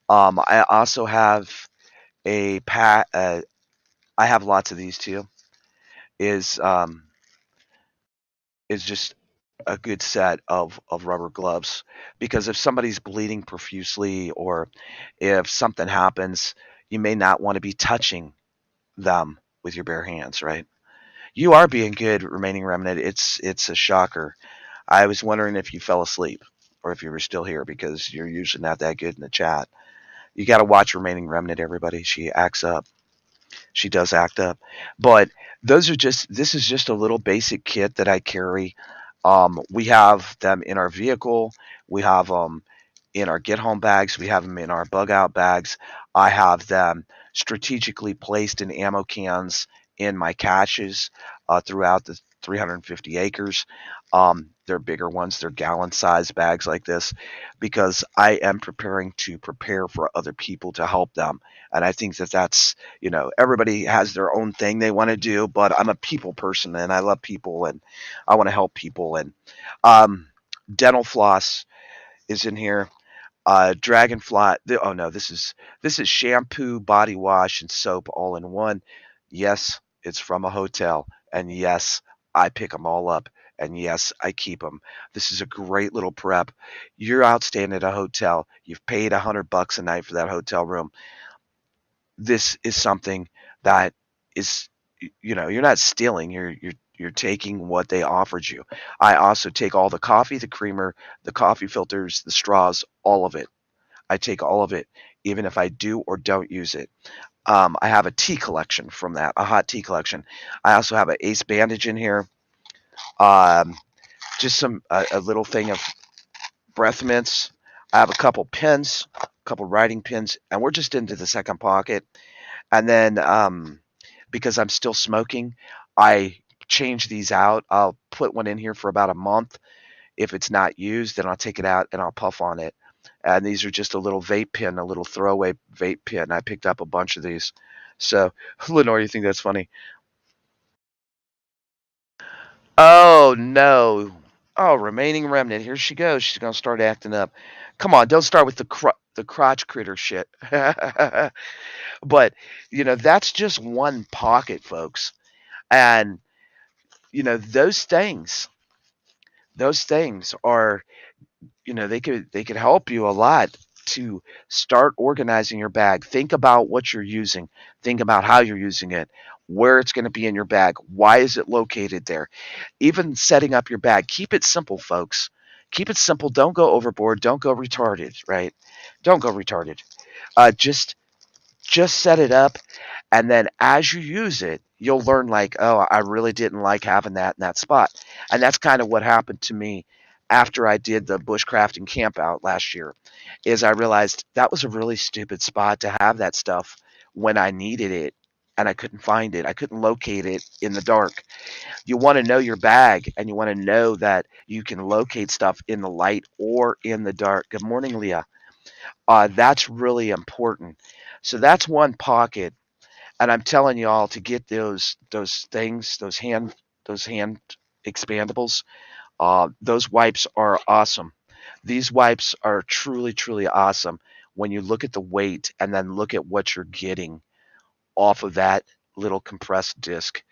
I also have a pack. I have lots of these too. Is is just a good set of rubber gloves because if somebody's bleeding profusely or if something happens, you may not want to be touching them with your bare hands, right? You are being good, remaining remnant. It's a shocker. I was wondering if you fell asleep or if you were still here because you're usually not that good in the chat. You got to watch remaining remnant, everybody. She acts up. She does act up. But this is just a little basic kit that I carry. We have them in our vehicle. We have them in our get home bags. We have them in our bug out bags. I have them strategically placed in ammo cans in my caches throughout the 350 acres. They're bigger ones. They're gallon sized bags like this because I am preparing to prepare for other people to help them. And I think that that's, everybody has their own thing they want to do, but I'm a people person and I love people and I want to help people. And um, dental floss is in here. Dragonfly. Oh no, this is shampoo, body wash, and soap all in one. Yes, it's from a hotel, and yes, I pick them all up, and yes, I keep them. This is a great little prep. You're out staying at a hotel. You've paid $100 a night for that hotel room. This is something that is, you're not stealing. You're taking what they offered you. I also take all the coffee, the creamer, the coffee filters, the straws, all of it. I take all of it, even if I do or don't use it. I have a tea collection from that, a hot tea collection. I also have an Ace bandage in here. Um, just a little thing of breath mints. I have a couple pens, a couple writing pens, and we're just into the second pocket. And then because I'm still smoking, I change these out. I'll put one in here for about a month. If it's not used, then I'll take it out and I'll puff on it. And these are just a little vape pen, a little throwaway vape pen. I picked up a bunch of these. So, Lenore, you think that's funny? Oh no! Oh, remaining remnant. Here she goes. She's gonna start acting up. Come on, don't start with the crotch critter shit. But that's just one pocket, folks. And those things are they could help you a lot to start organizing your bag. Think about what you're using. Think about how you're using it, where it's going to be in your bag, why is it located there. Even setting up your bag, keep it simple, folks. Keep it simple. Don't go overboard. Don't go retarded, right? Don't go retarded. Just set it up, and then as you use it, you'll learn like, oh, I really didn't like having that in that spot. And that's kind of what happened to me after I did the bushcrafting camp out last year, is I realized that was a really stupid spot to have that stuff when I needed it and I couldn't find it. I couldn't locate it in the dark. You want to know your bag and you want to know that you can locate stuff in the light or in the dark. Good morning, Leah. That's really important. So that's one pocket, and I'm telling you all to get those things, those hand expandables. Those wipes are awesome. These wipes are truly, truly awesome when you look at the weight and then look at what you're getting off of that little compressed disc.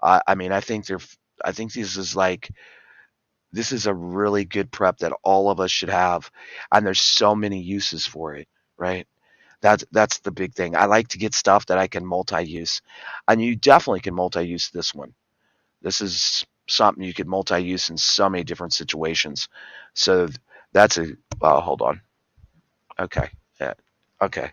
I mean, I think this is a really good prep that all of us should have, and there's so many uses for it, right? That's the big thing. I like to get stuff that I can multi-use, and you definitely can multi-use this one. This is something you could multi-use in so many different situations. So that's a hold on. Okay. Yeah. Okay.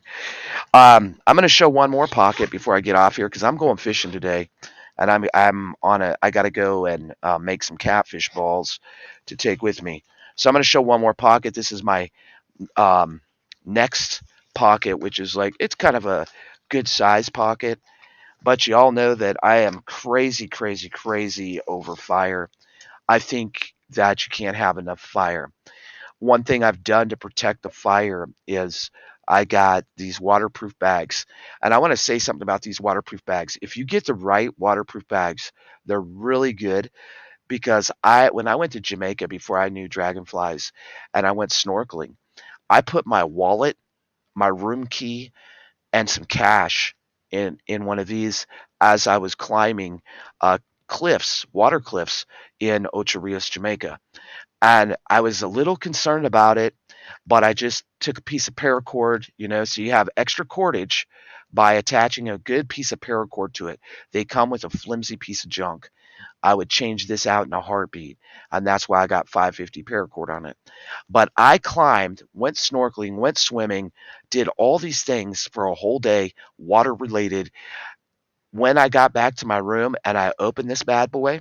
I'm going to show one more pocket before I get off here because I'm going fishing today, and I'm on a. I got to go and make some catfish balls to take with me. So I'm going to show one more pocket. This is my um, next pocket, which is like it's kind of a good size pocket. But you all know that I am crazy, crazy, crazy over fire. I think that you can't have enough fire. One thing I've done to protect the fire is I got these waterproof bags. And I want to say something about these waterproof bags. If you get the right waterproof bags, they're really good because when I went to Jamaica before I knew dragonflies and I went snorkeling, I put my wallet, my room key, and some cash in one of these as I was climbing cliffs, water cliffs in Ocho Rios, Jamaica. And I was a little concerned about it, but I just took a piece of paracord, so you have extra cordage by attaching a good piece of paracord to it. They come with a flimsy piece of junk. I would change this out in a heartbeat, and that's why I got 550 paracord on it. But I climbed, went snorkeling, went swimming, did all these things for a whole day, water related. When I got back to my room and I opened this bad boy,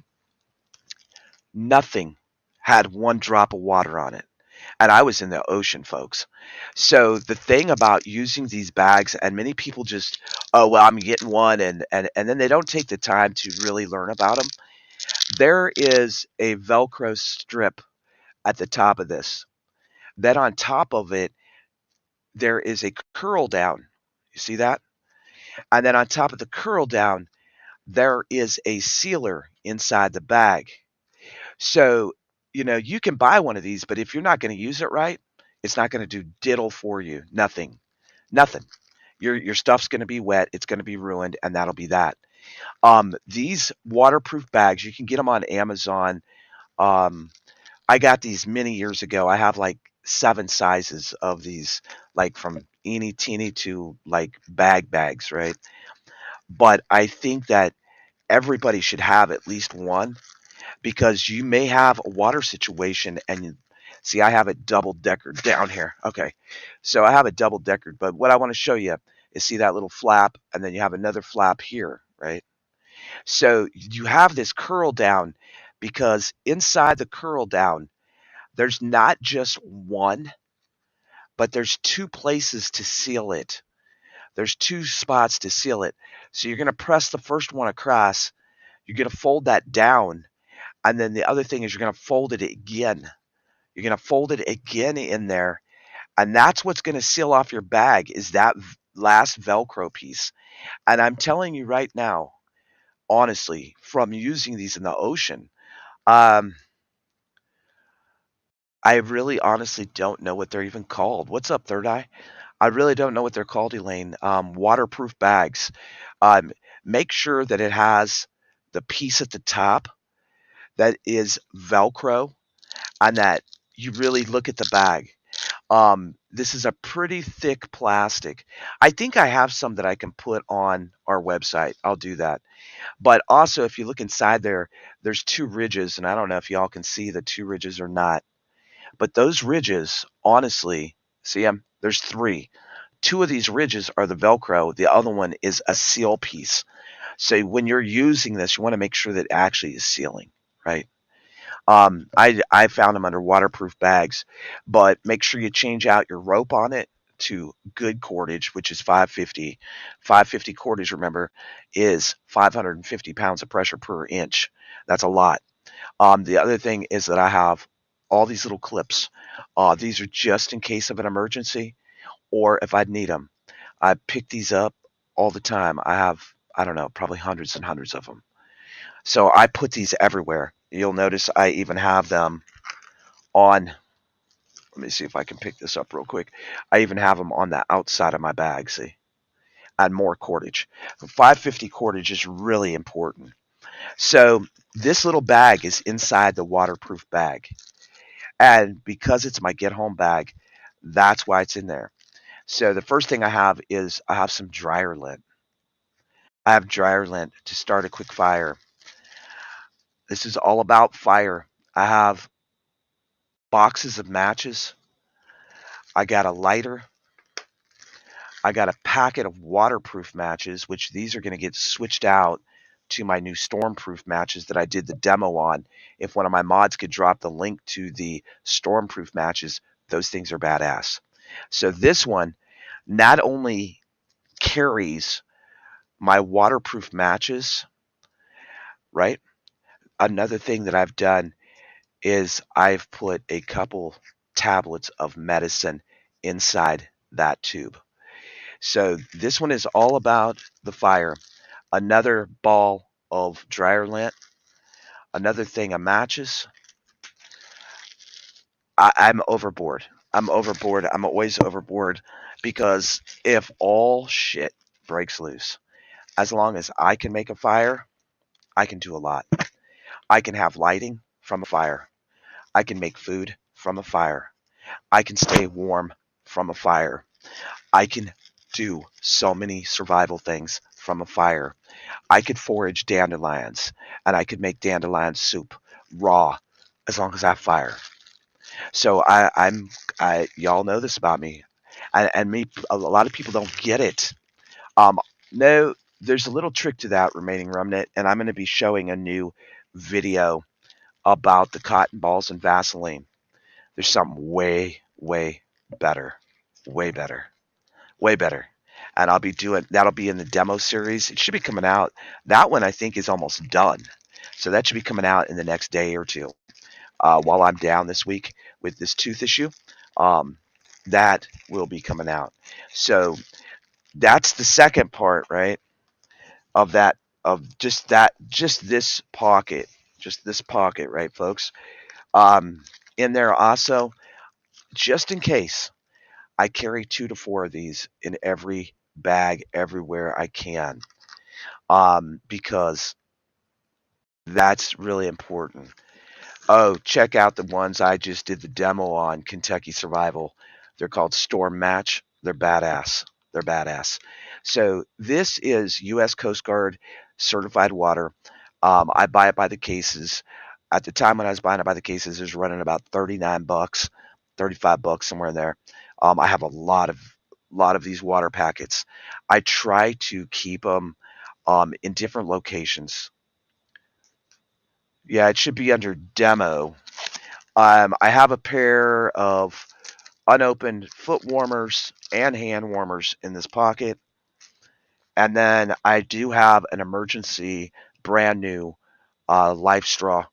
nothing had one drop of water on it. And I was in the ocean, folks. So the thing about using these bags, and many people just, oh well, I'm getting one, and then they don't take the time to really learn about them. There is a Velcro strip at the top of this. Then on top of it, there is a curl down. You see that? And then on top of the curl down, there is a sealer inside the bag. So, you can buy one of these, but if you're not going to use it right, it's not going to do diddle for you. Nothing. Nothing. Your stuff's going to be wet, it's going to be ruined, and that'll be that. These waterproof bags, you can get them on Amazon. Um, I got these many years ago. I have like 7 sizes of these, like from eeny teeny to like bags, right? But I think that everybody should have at least one because you may have a water situation and see, I have it double deckered down here. Okay. So I have it double deckered, but what I want to show you is see that little flap and then you have another flap here, right? So you have this curl down because inside the curl down, there's not just one, but there's 2 places to seal it. There's 2 spots to seal it. So you're going to press the first one across. You're going to fold that down. And then the other thing is you're going to fold it again. You're going to fold it again in there. And that's what's going to seal off your bag is that last Velcro piece. And I'm telling you right now, honestly, from using these in the ocean, um, I really honestly don't know what they're even called. What's up, Third Eye? I really don't know what they're called, Elaine. Waterproof bags. Um, Make sure that it has the piece at the top that is Velcro and that you really look at the bag. This is a pretty thick plastic. I think I have some that I can put on our website. I'll do that. But also, if you look inside there, there's 2 ridges, and I don't know if y'all can see the 2 ridges or not. But those ridges, honestly, see them? There's 3. 2 of these ridges are the Velcro. The other one is a seal piece. So when you're using this, you want to make sure that it actually is sealing, right? I found them under waterproof bags, but make sure you change out your rope on it to good cordage, which is 550. 550 cordage, remember, is 550 pounds of pressure per inch. That's a lot. The other thing is that I have all these little clips. These are just in case of an emergency or if I'd need them. I pick these up all the time. I have, I don't know, probably hundreds and hundreds of them. So I put these everywhere. You'll notice I even have them on, let me see if I can pick this up real quick. I even have them on the outside of my bag, see? And more cordage. 550 cordage is really important. So this little bag is inside the waterproof bag. And because it's my get home bag, that's why it's in there. So the first thing I have is I have some dryer lint. I have dryer lint to start a quick fire. This is all about fire. I have boxes of matches. I got a lighter. I got a packet of waterproof matches, which these are going to get switched out to my new stormproof matches that I did the demo on. If one of my mods could drop the link to the stormproof matches, those things are badass. So this one not only carries my waterproof matches, right? Another thing that I've done is I've put a couple tablets of medicine inside that tube. So this one is all about the fire. Another ball of dryer lint, another thing of matches. I'm overboard. I'm overboard. I'm always overboard because if all shit breaks loose, as long as I can make a fire, I can do a lot. I can have lighting from a fire. I can make food from a fire. I can stay warm from a fire. I can do so many survival things from a fire. I could forage dandelions and I could make dandelion soup raw as long as I have fire. So I y'all know this about me, and me. A lot of people don't get it. Um, no, there's a little trick to that remaining remnant, and I'm going to be showing a new video about the cotton balls and Vaseline. There's something way better, way better, way better. And I'll be doing that'll be in the demo series. It should be coming out. That one I think is almost done. So that should be coming out in the next day or two. While I'm down this week with this tooth issue, um, that will be coming out. So that's the second part, right? Of that, of just this pocket, right, folks? Um, in there also, just in case, I carry 2 to 4 of these in every bag everywhere I can, because that's really important. Oh, check out the ones I just did the demo on Kentucky Survival. They're called Storm Match. They're badass. They're badass. So this is U.S. Coast Guard certified water. I buy it by the cases. At the time when I was buying it by the cases, it was running about $39, $35 somewhere in there. I have a lot of these water packets. I try to keep them in different locations. Yeah, it should be under demo. I have a pair of unopened foot warmers and hand warmers in this pocket. And then I do have an emergency brand new life straw.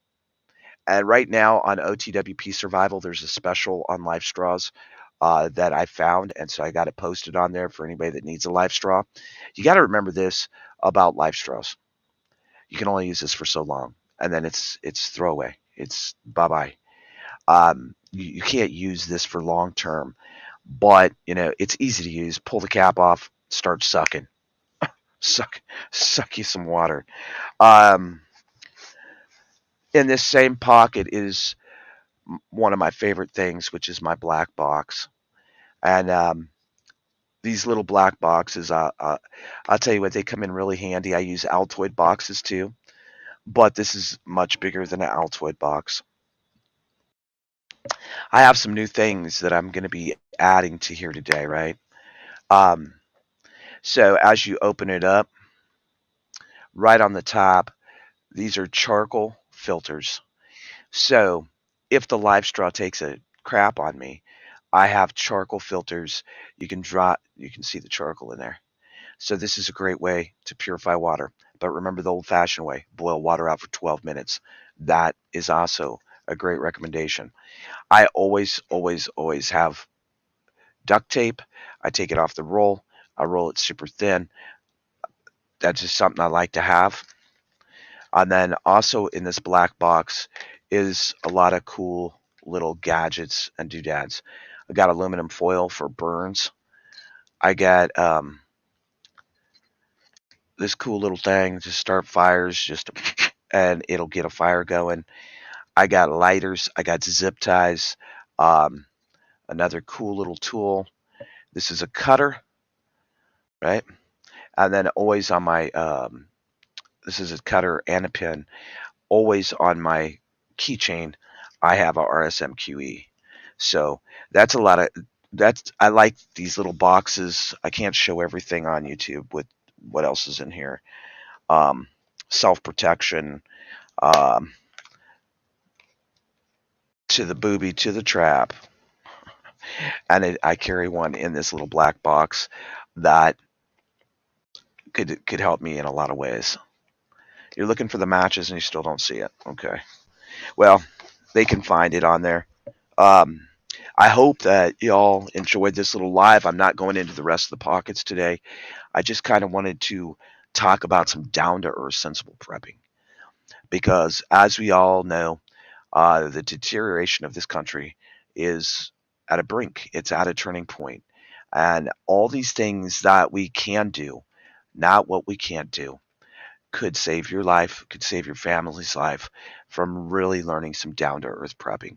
And right now on OTWP Survival, there's a special on life straws that I found. And so I got it posted on there for anybody that needs a life straw. You got to remember this about life straws. You can only use this for so long. And then it's throwaway. It's bye-bye. You can't use this for long term, but it's easy to use. Pull the cap off, start sucking, suck, suck you some water. Um, in this same pocket is one of my favorite things, which is my black box, and these little black boxes. I'll tell you what, they come in really handy. I use Altoid boxes too, but this is much bigger than an Altoid box. I have some new things that I'm going to be adding to here today, right? Um, So as you open it up, right on the top, these are charcoal filters. So if the live straw takes a crap on me, I have charcoal filters. You can see the charcoal in there. So this is a great way to purify water. But remember the old fashioned way, boil water out for 12 minutes. That is also a great recommendation. I always have duct tape. I take it off the roll. I roll it super thin. That's just something I like to have. And then also in this black box is a lot of cool little gadgets and doodads. I got aluminum foil for burns. I got this cool little thing to start fires, just and it'll get a fire going. I got lighters. I got zip ties. Um, Another cool little tool. This is a cutter, right? And then always on my, this is a cutter and a pin. Always on my keychain, I have a RSMQE. So that's a lot of, I like these little boxes. I can't show everything on YouTube with what else is in here. Um, Self-protection, um, to the booby, to the trap. And I carry one in this little black box that could help me in a lot of ways. You're looking for the matches and you still don't see it. Okay. Well, they can find it on there. Um, I hope that y'all enjoyed this little live. I'm not going into the rest of the pockets today. I just kind of wanted to talk about some down to earth sensible prepping because, as we all know, the deterioration of this country is at a brink. It's at a turning point, and all these things that we can do, not what we can't do, could save your life, could save your family's life from really learning some down to earth prepping.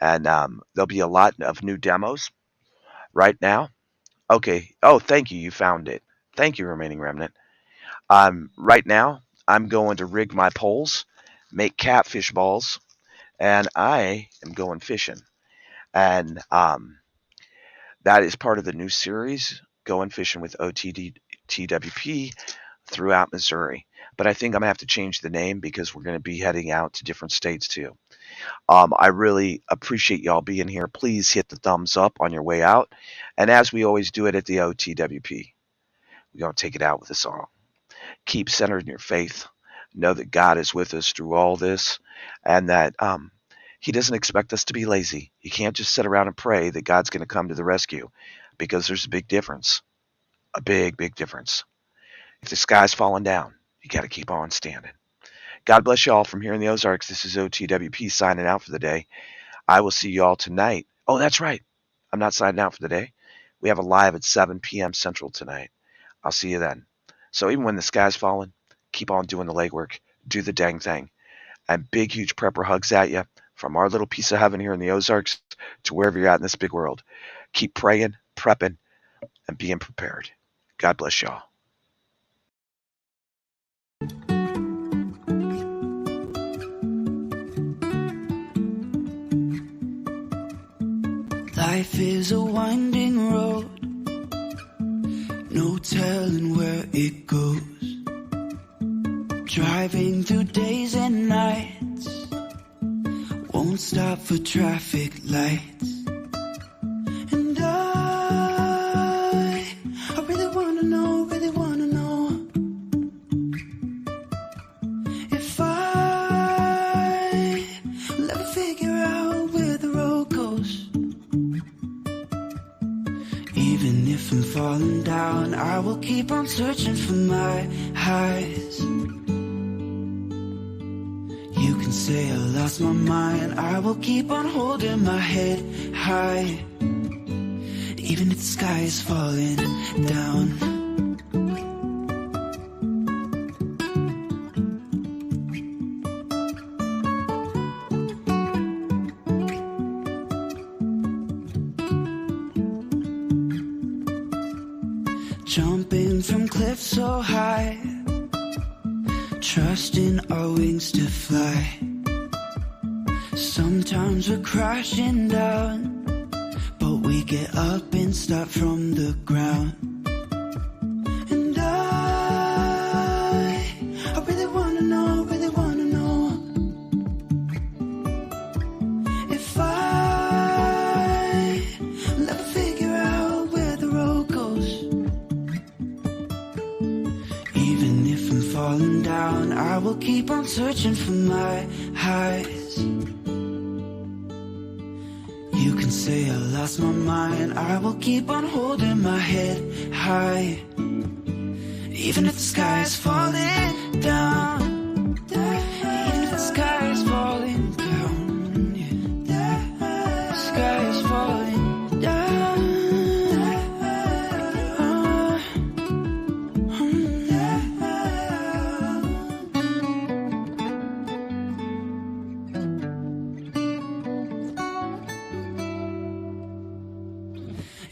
And there'll be a lot of new demos right now. Okay. Oh, thank you. You found it. Thank you, Remaining Remnant. Right now, I'm going to rig my poles, make catfish balls, and I am going fishing. And that is part of the new series, Going Fishing with OTDTWP throughout Missouri. But I think I'm going to have to change the name because we're going to be heading out to different states too. I really appreciate y'all being here. Please hit the thumbs up on your way out. And as we always do it at the OTWP, we're going to take it out with a song. Keep centered in your faith. Know that God is with us through all this and that He doesn't expect us to be lazy. You can't just sit around and pray that God's going to come to the rescue because there's a big difference. A big, big difference. If the sky's falling down, you got to keep on standing. God bless you all from here in the Ozarks. This is OTWP signing out for the day. I will see you all tonight. Oh, that's right. I'm not signing out for the day. We have a live at 7 p.m. Central tonight. I'll see you then. So even when the sky's falling, keep on doing the legwork. Do the dang thing. And big, huge prepper hugs at you from our little piece of heaven here in the Ozarks to wherever you're at in this big world. Keep praying, prepping, and being prepared. God bless y'all. Life is a winding road, no telling where it goes. Driving through days and nights, won't stop for traffic lights. And I really wanna know if I will ever figure out where the road goes. Even if I'm falling down, I will keep on searching for my highs. You can say I lost my mind, I will keep on holding my head high. Even if the sky is falling down. Jumping from cliffs so high, trusting our wings to fly. Sometimes we're crashing down, but we get up and start from the ground. And I really wanna know if I will ever figure out where the road goes. Even if I'm falling down, I will keep on searching for my highs. You can say I lost my mind, I will keep on holding my head high. Even if the sky is falling down. Even if the sky is falling down, yeah. The sky is falling down.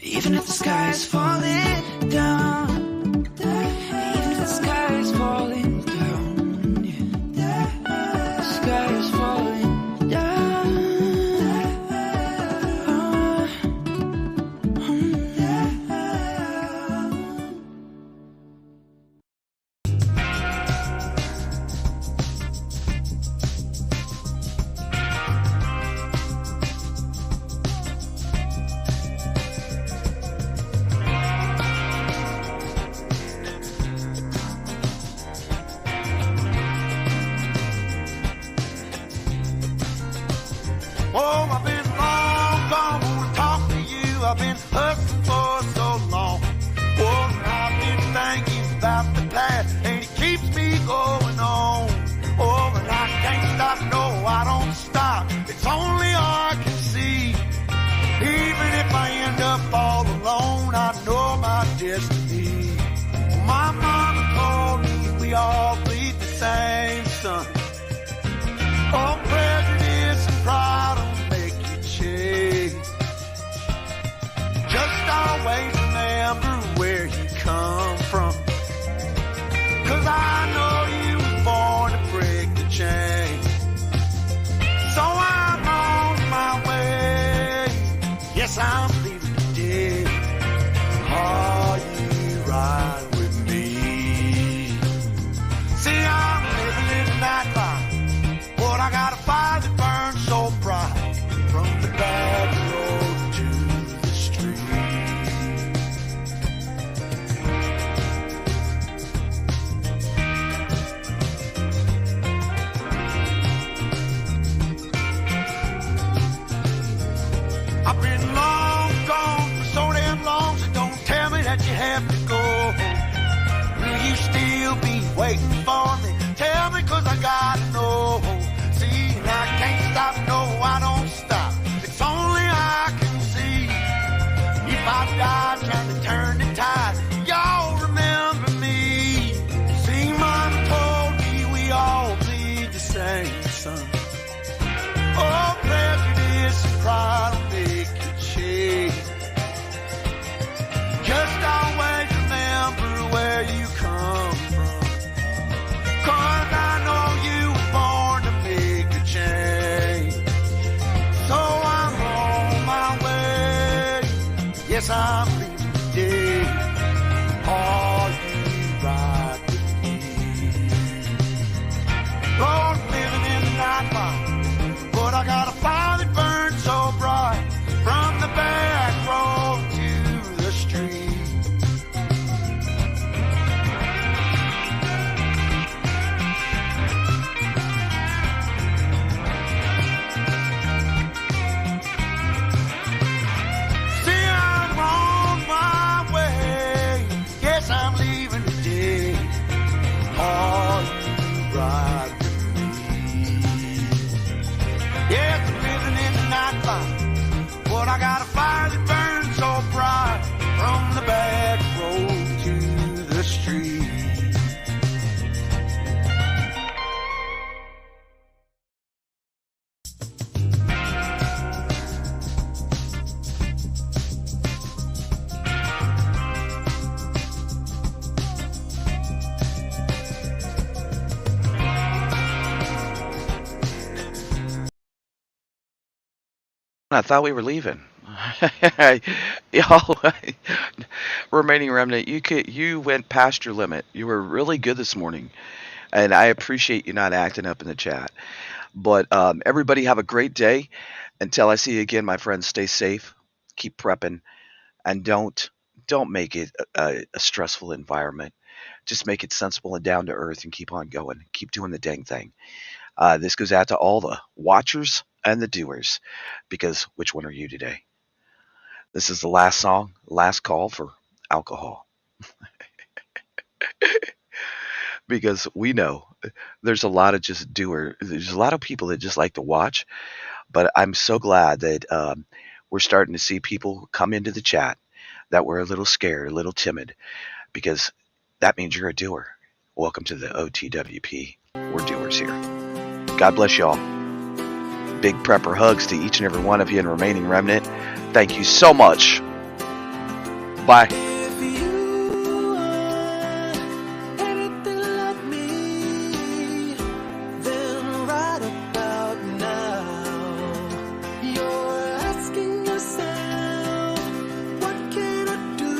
Even if the sky is falling down, even if the sky is falling down, yeah. The sky is falling down. Oh, I've been long gone to talk to you. I've been hustling for so long. Oh, I've been thinking about the past, and it keeps me going on. Oh, and I can't stop, no, I don't stop. It's only I can see. Even if I end up all alone, I know my destiny. My mama told me we all bleed the same sun. Oh, prejudice and pride don't make you change. Just always remember where you come from. 'Cause I know you were born to break the chain. So I'm on my way. Yes, I'm leaving today. Are you right with me? See, I'm living in that life. But I got a fire that burns so bright from the back road to the street. I've been long gone for so damn long, so don't tell me that you have to go. Will you still be waiting for me? Tell me, 'cause I gotta know. See, and I can't stop, no, I don't stop. It's only I can see. If I die trying to turn the tide, y'all remember me. See, Mom told me we all bleed the same sun. Oh, prejudice and pride will make you change. Just always remember where you come from. 'Cause I know you were born to make a change. So I'm on my way. Yes, I'm leaving today. Are you right with me? Lord, living in the nightlife, but I got a fire that burns so bright from the back road to the street. See, I'm on my way. Yes, I'm leaving today. Are you right with me? Yes, I'm living in the nightlife, but I got a fire that burns so bright from the back road to the street. I thought we were leaving. Y'all, remaining remnant, you went past your limit. You were really good this morning, and I appreciate you not acting up in the chat. But everybody have a great day. Until I see you again, my friends, stay safe, keep prepping, and don't make it a stressful environment. Just make it sensible and down to earth, and keep on going. Keep doing the dang thing. This goes out to all the watchers and the doers, because which one are you today? This is the last song, last call for alcohol. Because we know there's a lot of there's a lot of people that just like to watch, but I'm so glad that we're starting to see people come into the chat that were a little scared, a little timid, because that means you're a doer. Welcome to the OTWP. We're doers here. God bless y'all. Big prepper hugs to each and every one of you in Remaining Remnant. Thank you so much Bye. If you are anything like me, then right about now, you're asking yourself, what can I do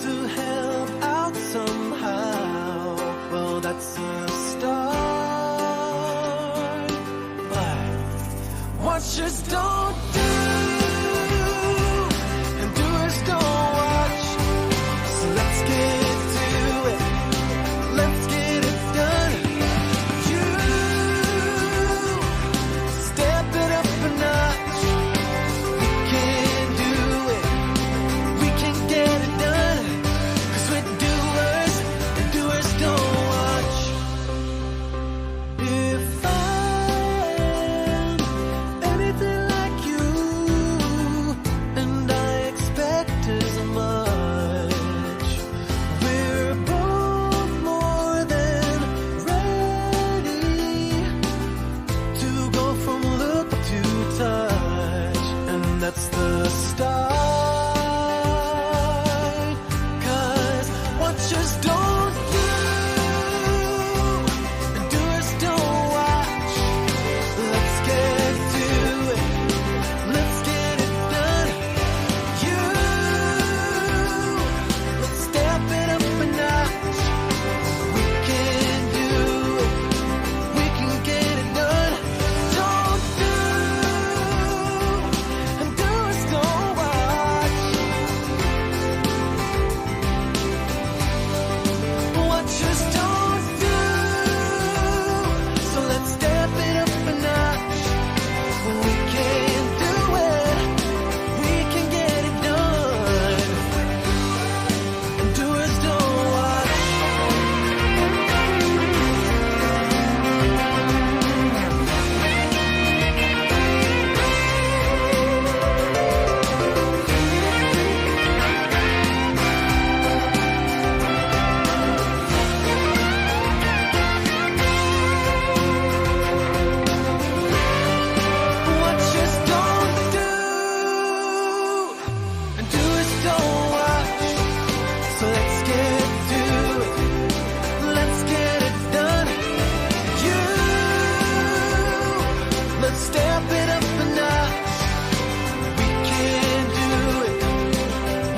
to help out somehow? Well, that's a start, but what just don't do